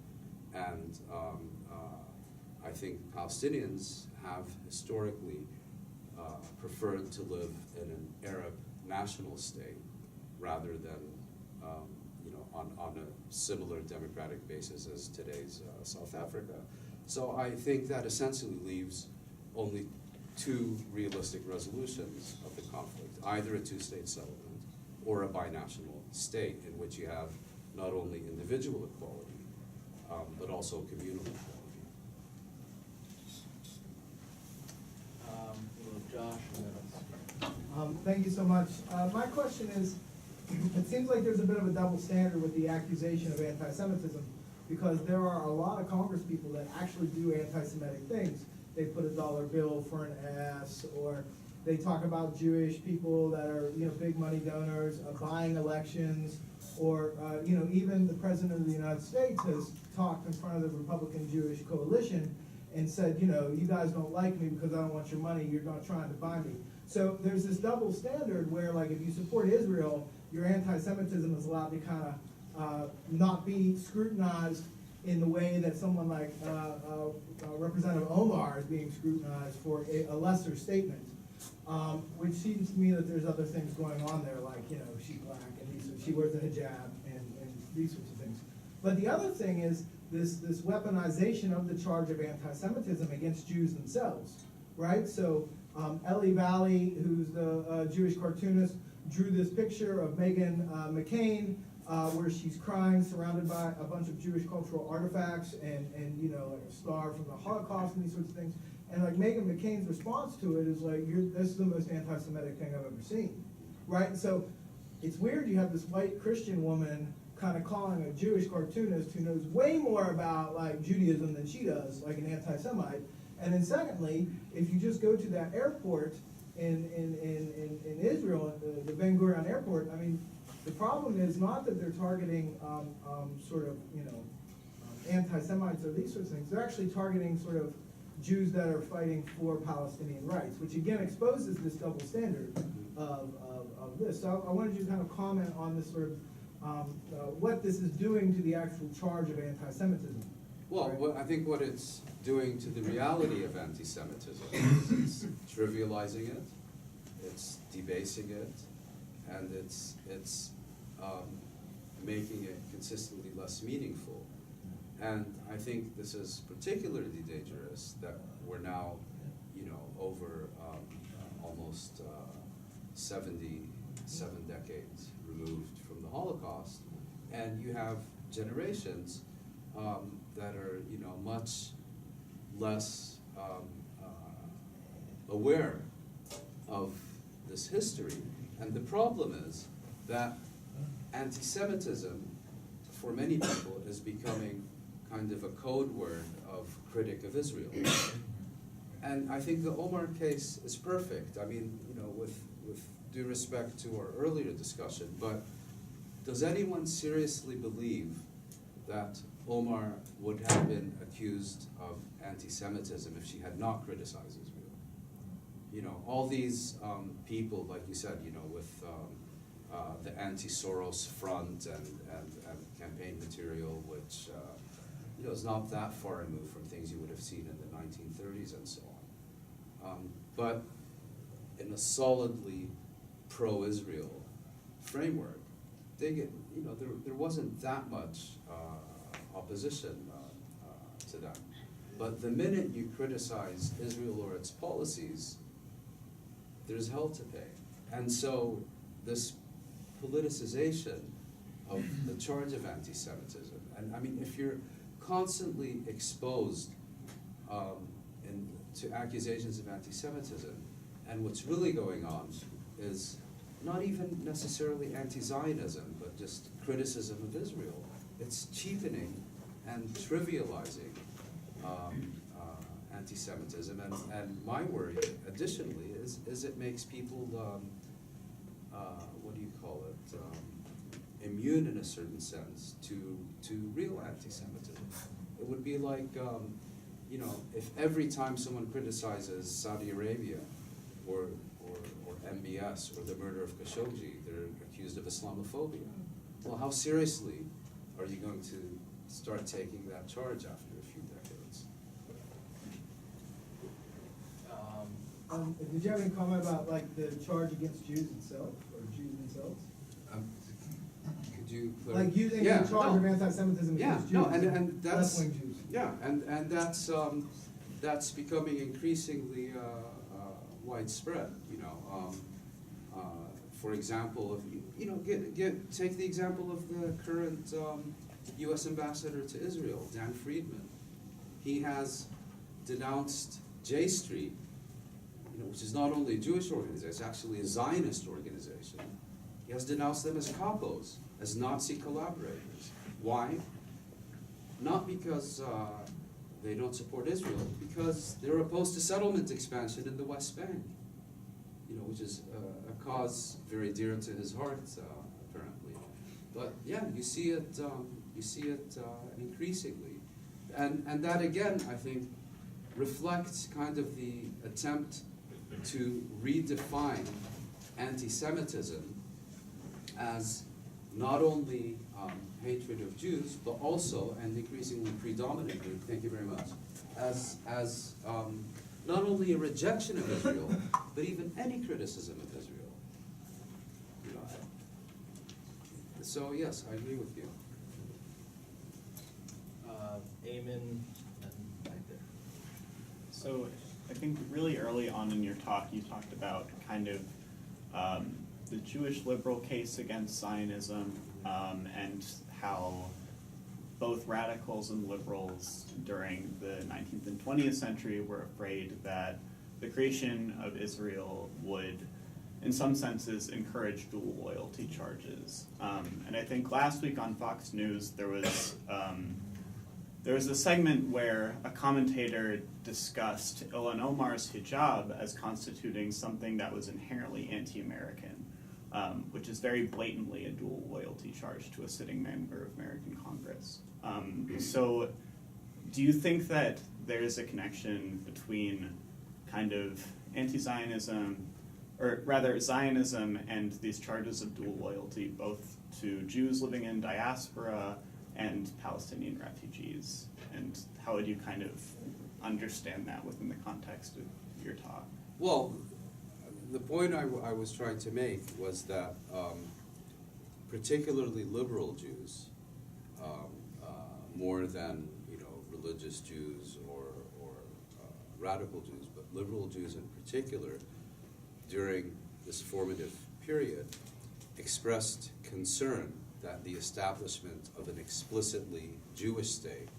And I think Palestinians have historically preferred to live in an Arab national state rather than you know, on a similar democratic basis as today's South Africa. So I think that essentially leaves only two realistic resolutions of the conflict, either a two-state settlement or a binational state in which you have not only individual equality, but also communal equality. Josh, Thank you so much. My question is, it seems like there's a bit of a double standard with the accusation of anti-Semitism, because there are a lot of Congress people that actually do anti-Semitic things. They put a dollar bill for an ass, or they talk about Jewish people that are, you know, big money donors, buying elections, or, you know, even the President of the United States has talked in front of the Republican Jewish coalition and said, you know, you guys don't like me because I don't want your money, you're not trying to buy me. So there's this double standard where, like, if you support Israel, your anti-Semitism is allowed to kind of not be scrutinized in the way that someone like Representative Omar is being scrutinized for a lesser statement. Which seems to me that there's other things going on there, like, you know, she's black and she wears a hijab and these sorts of things. But the other thing is this weaponization of the charge of anti-Semitism against Jews themselves, right? So Ellie Valley, who's the Jewish cartoonist, drew this picture of Meghan McCain, where she's crying, surrounded by a bunch of Jewish cultural artifacts and you know, like a star from the Holocaust and these sorts of things. And like Meghan McCain's response to it is like, this is the most anti-Semitic thing I've ever seen, right? And so it's weird you have this white Christian woman kind of calling a Jewish cartoonist who knows way more about like Judaism than she does, like an anti-Semite. And then secondly, if you just go to that airport in Israel, the Ben Gurion airport, I mean, the problem is not that they're targeting sort of, you know, anti-Semites or these sorts of things. They're actually targeting sort of Jews that are fighting for Palestinian rights, which again exposes this double standard of this. So I wanted you to kind of comment on this sort of, what this is doing to the actual charge of anti-Semitism. Well, Right. I think what it's doing to the reality of anti-Semitism is it's trivializing it, it's debasing it, and it's making it consistently less meaningful. And I think this is particularly dangerous that we're now, you know, over almost 77 decades removed from the Holocaust, and you have generations that are, you know, much less aware of this history. And the problem is that anti-Semitism, for many people, is becoming kind of a code word of critic of Israel. And I think the Omar case is perfect. I mean, you know, with due respect to our earlier discussion, but does anyone seriously believe that Omar would have been accused of anti-Semitism if she had not criticized Israel? You know, all these people, like you said, you know, with the anti-Soros front and campaign material, which you know, is not that far removed from things you would have seen in the 1930s and so on. But in a solidly pro-Israel framework, they get, you know, there wasn't that much opposition to them. But the minute you criticize Israel or its policies, there's hell to pay. And so this politicization of the charge of anti-Semitism, and I mean, if you're constantly exposed to accusations of anti-Semitism, and what's really going on is not even necessarily anti-Zionism, but just criticism of Israel, it's cheapening and trivializing anti-Semitism, and my worry, additionally, is it makes people, what do you call it, immune in a certain sense to real anti-Semitism. It would be like, you know, if every time someone criticizes Saudi Arabia or MBS or the murder of Khashoggi, they're accused of Islamophobia. Well, how seriously are you going to start taking that charge after a few decades? Did you have any comment about like the charge against Jews itself, or Jews themselves? Could you Like using Yeah, the charge no. of anti-Semitism Yeah, against Jews, no, and that's, left-wing Jews. yeah, and that's becoming increasingly widespread. You know, for example, if you know, take the example of the current U.S. ambassador to Israel, Dan Friedman. He has denounced J Street, you know, which is not only a Jewish organization, it's actually a Zionist organization. He has denounced them as capos, as Nazi collaborators. Why? Not because they don't support Israel, because they're opposed to settlement expansion in the West Bank, you know, which is a cause very dear to his heart, apparently. But yeah, you see it increasingly, and that again, I think, reflects kind of the attempt to redefine anti-Semitism as not only hatred of Jews, but also, and increasingly predominantly, thank you very much, as not only a rejection of Israel, but even any criticism of Israel. You know, so yes, I agree with you. Eamon, and right there. So I think really early on in your talk, you talked about kind of the Jewish liberal case against Zionism, and how both radicals and liberals during the 19th and 20th century were afraid that the creation of Israel would, in some senses, encourage dual loyalty charges. And I think last week on Fox News, there was a segment where a commentator discussed Ilhan Omar's hijab as constituting something that was inherently anti-American, which is very blatantly a dual loyalty charge to a sitting member of American Congress. So do you think that there is a connection between kind of anti-Zionism, or rather Zionism, and these charges of dual loyalty, both to Jews living in diaspora and Palestinian refugees? And how would you kind of understand that within the context of your talk? Well, the point I was trying to make was that particularly liberal Jews, more than religious Jews or radical Jews, but liberal Jews in particular, during this formative period, expressed concern that the establishment of an explicitly Jewish state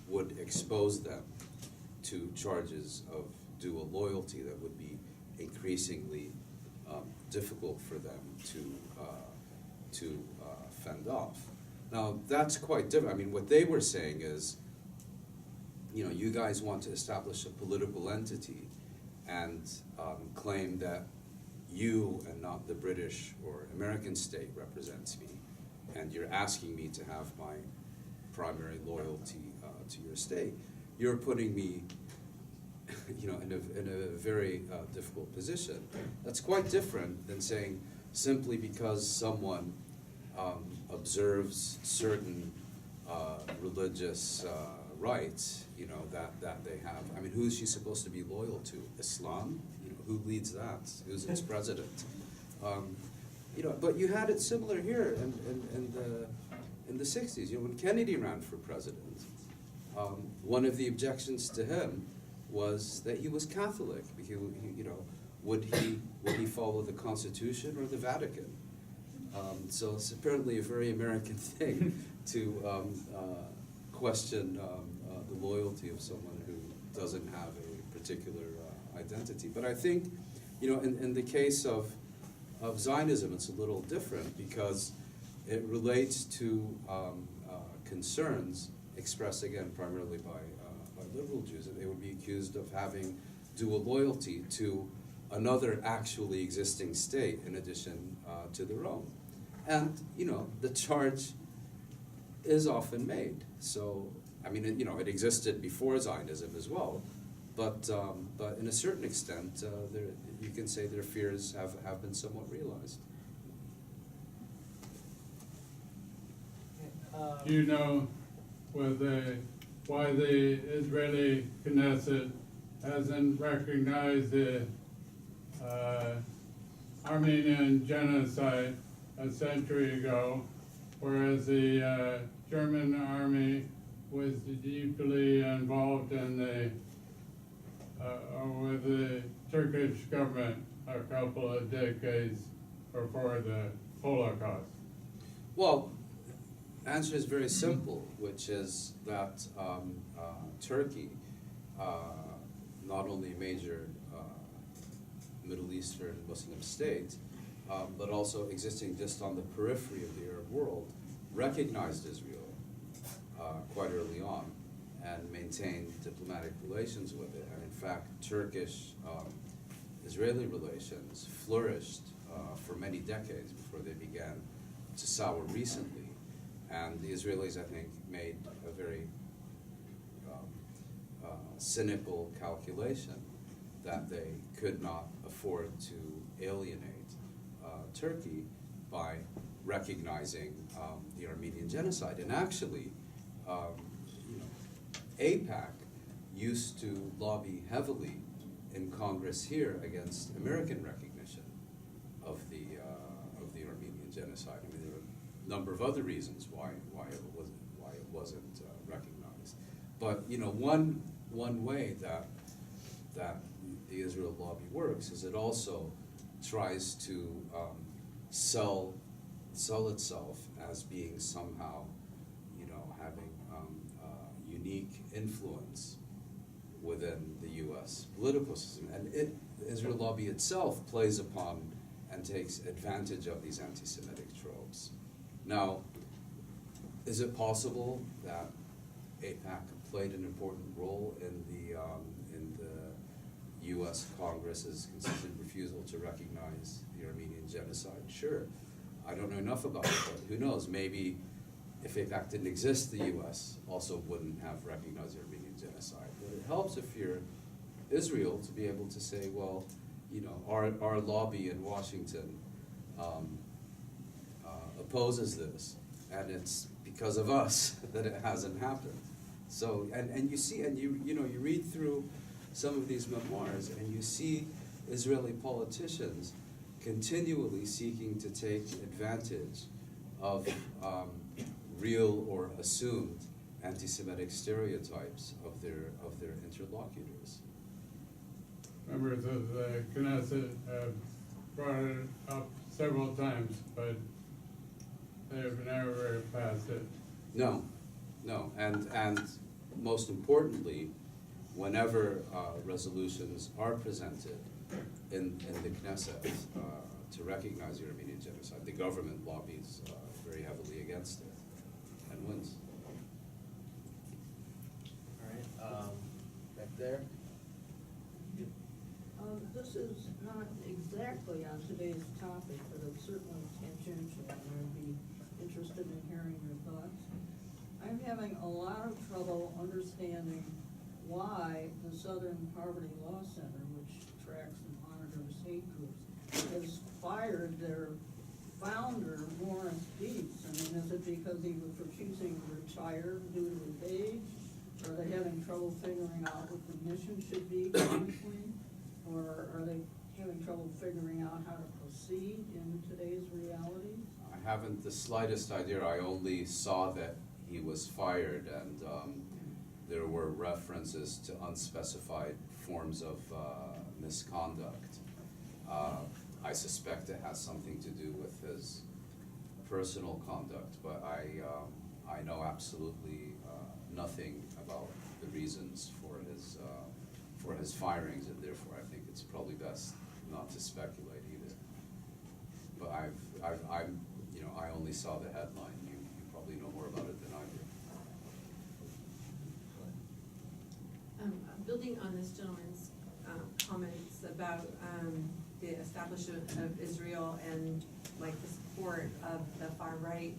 would expose them to charges of dual loyalty that would be increasingly difficult for them to fend off. Now, that's quite different. I mean, what they were saying is, you guys want to establish a political entity and claim that you and not the British or American state represents me, and you're asking me to have my primary loyalty to your state. You're putting me in a very difficult position. That's quite different than saying simply because someone observes certain religious rights, that they have. I mean, who is she supposed to be loyal to? Islam? Who leads that? Who's its president? But you had it similar here in the 60s. When Kennedy ran for president, one of the objections to him was that he was Catholic. Would he follow the Constitution or the Vatican? So it's apparently a very American thing to question the loyalty of someone who doesn't have a particular identity. But I think, in the case of Zionism, it's a little different because it relates to concerns expressed, again, primarily by liberal Jews, that they would be accused of having dual loyalty to another actually existing state in addition to their own. And, the charge is often made. So, I mean, it existed before Zionism as well, but in a certain extent, you can say their fears have been somewhat realized. Do you know why the Israeli Knesset hasn't recognized the Armenian genocide a century ago, whereas the German army was deeply involved in with the Turkish government a couple of decades before the Holocaust? Well, the answer is very simple, which is that Turkey, not only a major Middle Eastern Muslim state, but also existing just on the periphery of the Arab world, recognized Israel quite early on and maintained diplomatic relations with it. And in fact, Turkish-Israeli relations flourished for many decades before they began to sour recently. And the Israelis, I think, made a very cynical calculation that they could not afford to alienate Turkey by recognizing the Armenian genocide. And actually, you know, AIPAC used to lobby heavily in Congress here against American recognition of the Armenian genocide. I mean, there were a number of other reasons why it wasn't recognized. But you know, one way that the Israel lobby works is it also tries to sell itself as being somehow, you know, having unique influence within the U.S. political system. And the Israel lobby itself plays upon and takes advantage of these anti-Semitic tropes. Now, is it possible that AIPAC played an important role in the U.S. Congress's consistent refusal to recognize the Armenian genocide? Sure. I don't know enough about it, but who knows? Maybe if AIPAC didn't exist, the U.S. also wouldn't have recognized the Armenian genocide. But it helps if you're Israel to be able to say, well, you know, our lobby in Washington opposes this, and it's because of us that it hasn't happened. So, and you see, and you know, you read through some of these memoirs, and you see Israeli politicians continually seeking to take advantage of real or assumed anti-Semitic stereotypes of their interlocutors. Members of the Knesset have brought it up several times, but they have never passed it. No, and most importantly, whenever resolutions are presented in the Knesset to recognize the Armenian genocide, the government lobbies very heavily against it and wins. All right, back there. This is not exactly on today's topic, but it's certainly tangential, and I'd be interested in hearing your thoughts. I'm having a lot of trouble understanding why the Southern Poverty Law Center, which tracks and monitors hate groups, has fired their founder, Lawrence Dietz. I mean, is it because he was refusing to retire due to his age? Are they having trouble figuring out what the mission should be going forward? Or are they having trouble figuring out how to proceed in today's reality? I haven't the slightest idea. I only saw that he was fired, and there were references to unspecified forms of misconduct. I suspect it has something to do with his personal conduct, but I know absolutely nothing about the reasons for his firings, and therefore I think it's probably best not to speculate either. But I'm you know, I only saw the headline. You probably know more about it than I do. Building on this gentleman's comments about the establishment of Israel and like the support of the far right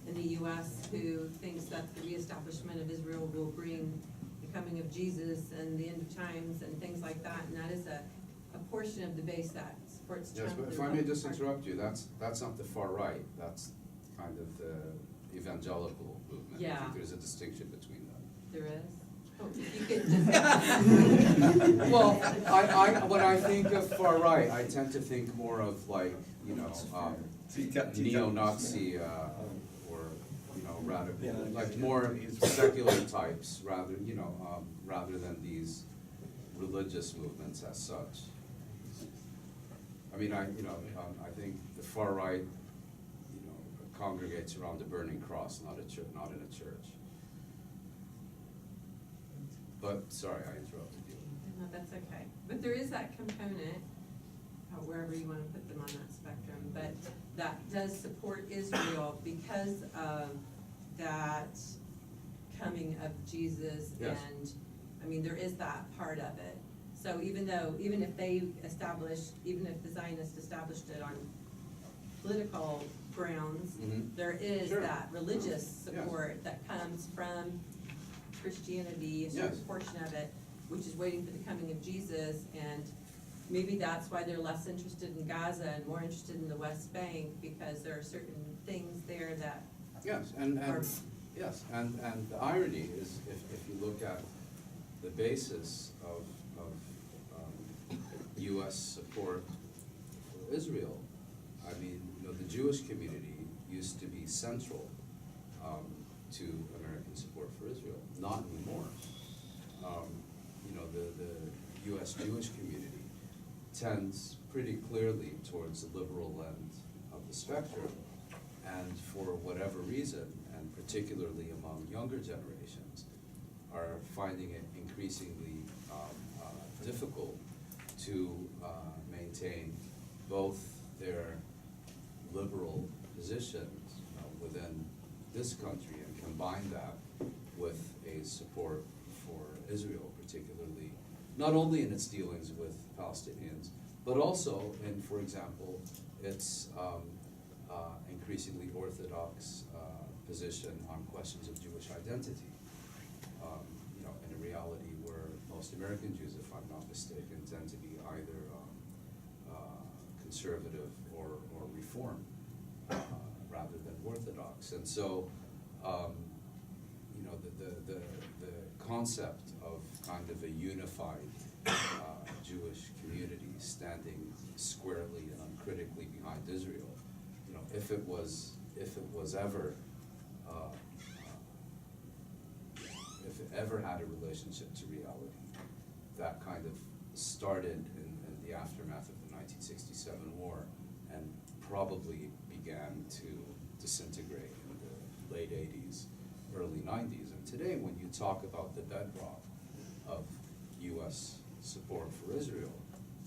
in the U.S. who thinks that the reestablishment of Israel will bring the coming of Jesus and the end of times and things like that, and that is a portion of the base that supports Trump. Yes, but if I may just interrupt you, that's not the far right. That's kind of the evangelical movement. Yeah. I think there's a distinction between them. There is? Oh, if you could just... Well, when I think of far right, I tend to think more of like, you know, neo-Nazi or, you know, radical, like more secular types rather, you know, rather than these religious movements as such. I mean, I think the far right, you know, congregates around the burning cross, not in a church. But, sorry, I interrupted you. No, that's okay. But there is that component, wherever you want to put them on that spectrum, but that does support Israel because of that coming of Jesus. Yes. And, I mean, there is that part of it. So even if the Zionists established it on political grounds, there is Sure. that religious support that comes from Christianity, a certain portion of it, which is waiting for the coming of Jesus, and maybe that's why they're less interested in Gaza and more interested in the West Bank, because there are certain things there that Yes, and are, and the irony is, if you look at the basis of U.S. support for Israel, I mean, you know, the Jewish community used to be central to American support for Israel. Not anymore. You know, the U.S. Jewish community tends pretty clearly towards the liberal end of the spectrum, and for whatever reason, and particularly among younger generations, are finding it increasingly difficult to maintain both their liberal positions within this country and combine that with a support for Israel, particularly, not only in its dealings with Palestinians, but also in, for example, its increasingly orthodox position on questions of Jewish identity. You know, in a reality where most American Jews, if I'm not mistaken, tend to be either conservative or reform rather than orthodox. And so, you know, the concept of kind of a unified Jewish community standing squarely and uncritically behind Israel, you know, if it was ever if it ever had a relationship to reality, that kind of started in the aftermath of the 1967 war and probably began to disintegrate in the late 80s, early 90s. And today, when you talk about the bedrock of U.S. support for Israel,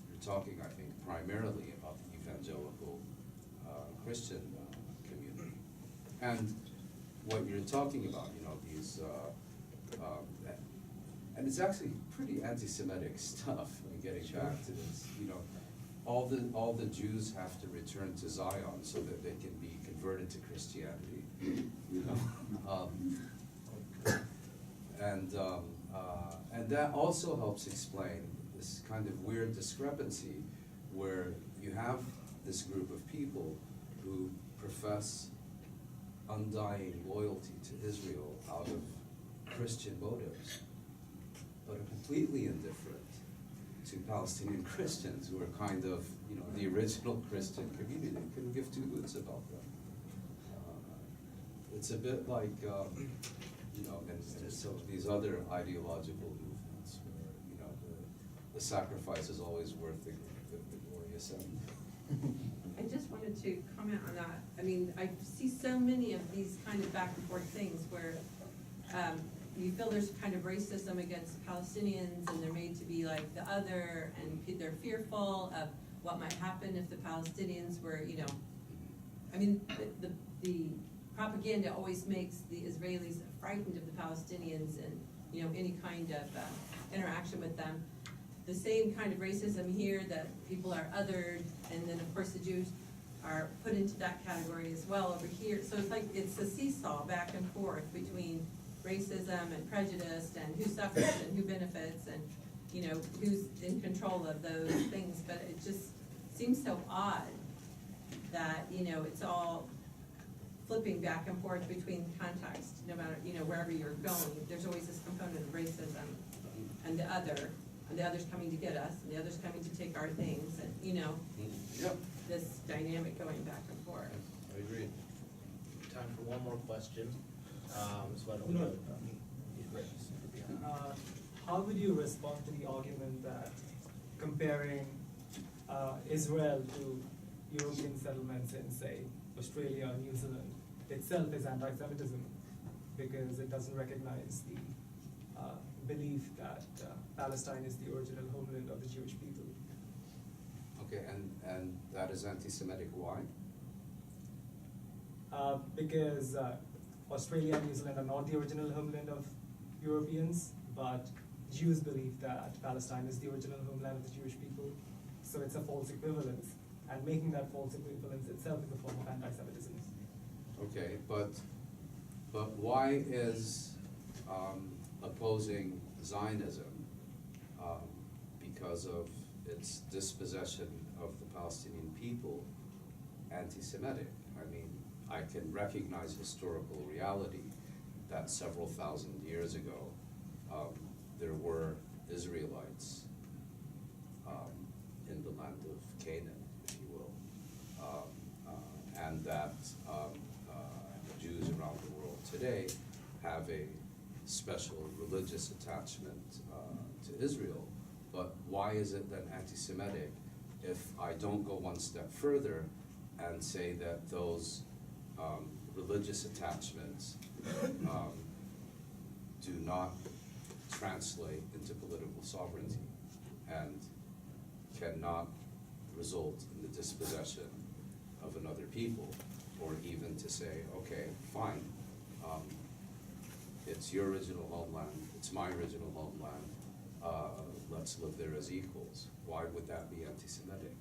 you're talking, I think, primarily about the evangelical Christian community. And what you're talking about, you know, these, and it's actually pretty anti-Semitic stuff. I mean, getting back to this, you know, all the Jews have to return to Zion so that they can be converted to Christianity, you know, and that also helps explain this kind of weird discrepancy where you have this group of people who profess undying loyalty to Israel out of Christian motives, but are completely indifferent to Palestinian Christians who are kind of, you know, the original Christian community. They couldn't give two hoots about them. It's a bit like, you know, and some of these other ideological movements where, you know, the sacrifice is always worth the glorious end. I just wanted to comment on that. I mean, I see so many of these kind of back and forth things where you feel there's kind of racism against Palestinians and they're made to be like the other, and they're fearful of what might happen if the Palestinians were, you know, I mean, the propaganda always makes the Israelis frightened of the Palestinians and, you know, any kind of interaction with them. The same kind of racism here, that people are othered, and then of course the Jews are put into that category as well over here. So it's like, it's a seesaw back and forth between racism and prejudice and who suffers and who benefits and, you know, who's in control of those things. But it just seems so odd that, you know, it's all flipping back and forth between context, no matter, you know, wherever you're going. There's always this component of racism and the other, and the other's coming to get us, and the other's coming to take our things, and, you know, Yep. this dynamic going back and forth. I agree. Time for one more question. So I don't No. know. How would you respond to the argument that comparing Israel to European settlements in, say, Australia or New Zealand itself is anti-Semitism because it doesn't recognize the belief that Palestine is the original homeland of the Jewish people? Okay, and that is anti-Semitic. Why? Because Australia and New Zealand are not the original homeland of Europeans, but Jews believe that Palestine is the original homeland of the Jewish people, so it's a false equivalence, and making that false equivalence itself is a form of anti-Semitism. Okay, but why is opposing Zionism because of its dispossession of the Palestinian people anti-Semitic? I mean, I can recognize historical reality that several thousand years ago, there were Israelites in the land of Canaan, if you will, and that Jews around the world today have a special religious attachment to Israel. But why is it then anti-Semitic if I don't go one step further and say that those religious attachments do not translate into political sovereignty and cannot result in the dispossession of another people, or even to say, okay, fine, it's your original homeland, it's my original homeland, let's live there as equals. Why would that be anti-Semitic?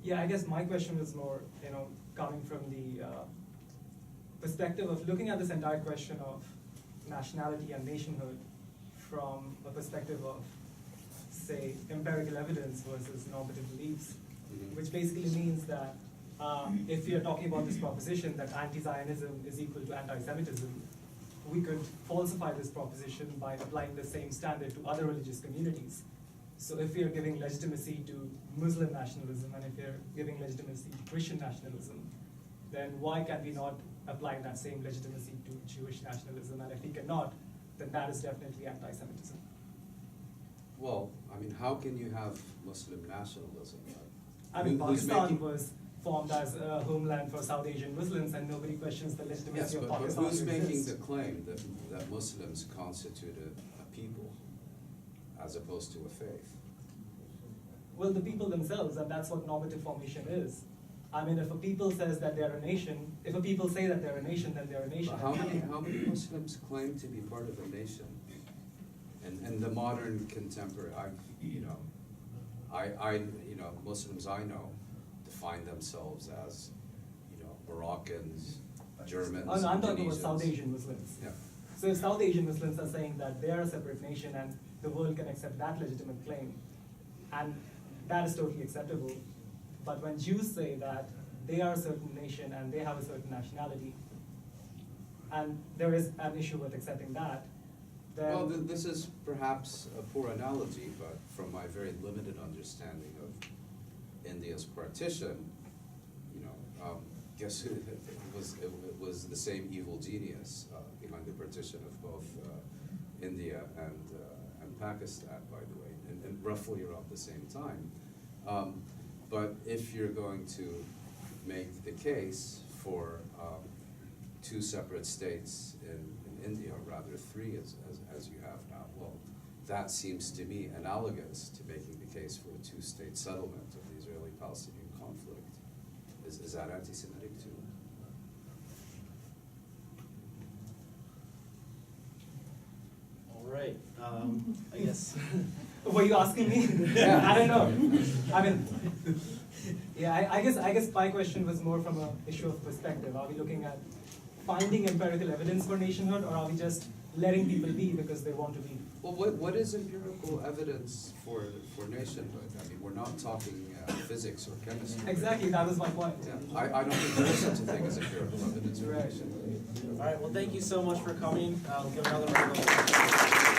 Yeah, I guess my question was more, coming from the perspective of looking at this entire question of nationality and nationhood from a perspective of, say, empirical evidence versus normative beliefs, which basically means that if we are talking about this proposition that anti-Zionism is equal to anti-Semitism, we could falsify this proposition by applying the same standard to other religious communities. So if we are giving legitimacy to Muslim nationalism and if we are giving legitimacy to Christian nationalism, then why can we not apply that same legitimacy to Jewish nationalism? And if we cannot, then that is definitely anti-Semitism. Well, I mean, how can you have Muslim nationalism? I mean, Pakistan was formed as a homeland for South Asian Muslims, and nobody questions the legitimacy of But Pakistan. who's to making exist. the claim that Muslims constituted a people as opposed to a faith? Well, the people themselves, and that's what normative formation is. I mean, if a people says that they're a nation, if a people say that they're a nation, then they're a nation. But how many Muslims claim to be part of a nation? And the modern contemporary, Muslims I know define themselves as, Moroccans, Germans, Oh, no, I'm talking about Indonesians. South Asian Muslims. Yeah. So if South Asian Muslims are saying that they're a separate nation and the world can accept that legitimate claim, and that is totally acceptable. But when Jews say that they are a certain nation and they have a certain nationality, and there is an issue with accepting that, then... Well, this is perhaps a poor analogy, but from my very limited understanding of India's partition, guess who, it was the same evil genius behind the partition of both India and Pakistan, by the way, and roughly around the same time. But if you're going to make the case for two separate states in India, or rather three as you have now, well, that seems to me analogous to making the case for a two-state settlement of the Israeli-Palestinian conflict. Is that anti-Semitic too? All right, I guess. Were you asking me? Yeah. I don't know. I mean, yeah, I guess my question was more from an issue of perspective. Are we looking at finding empirical evidence for nationhood, or are we just letting people be because they want to be? Well, what is empirical evidence for nationhood? I mean, we're not talking physics or chemistry. Exactly, that was my point. Yeah, I don't think there is such a thing as empirical evidence for Right. nationhood. All right, well, thank you so much for coming. We'll give another round of applause.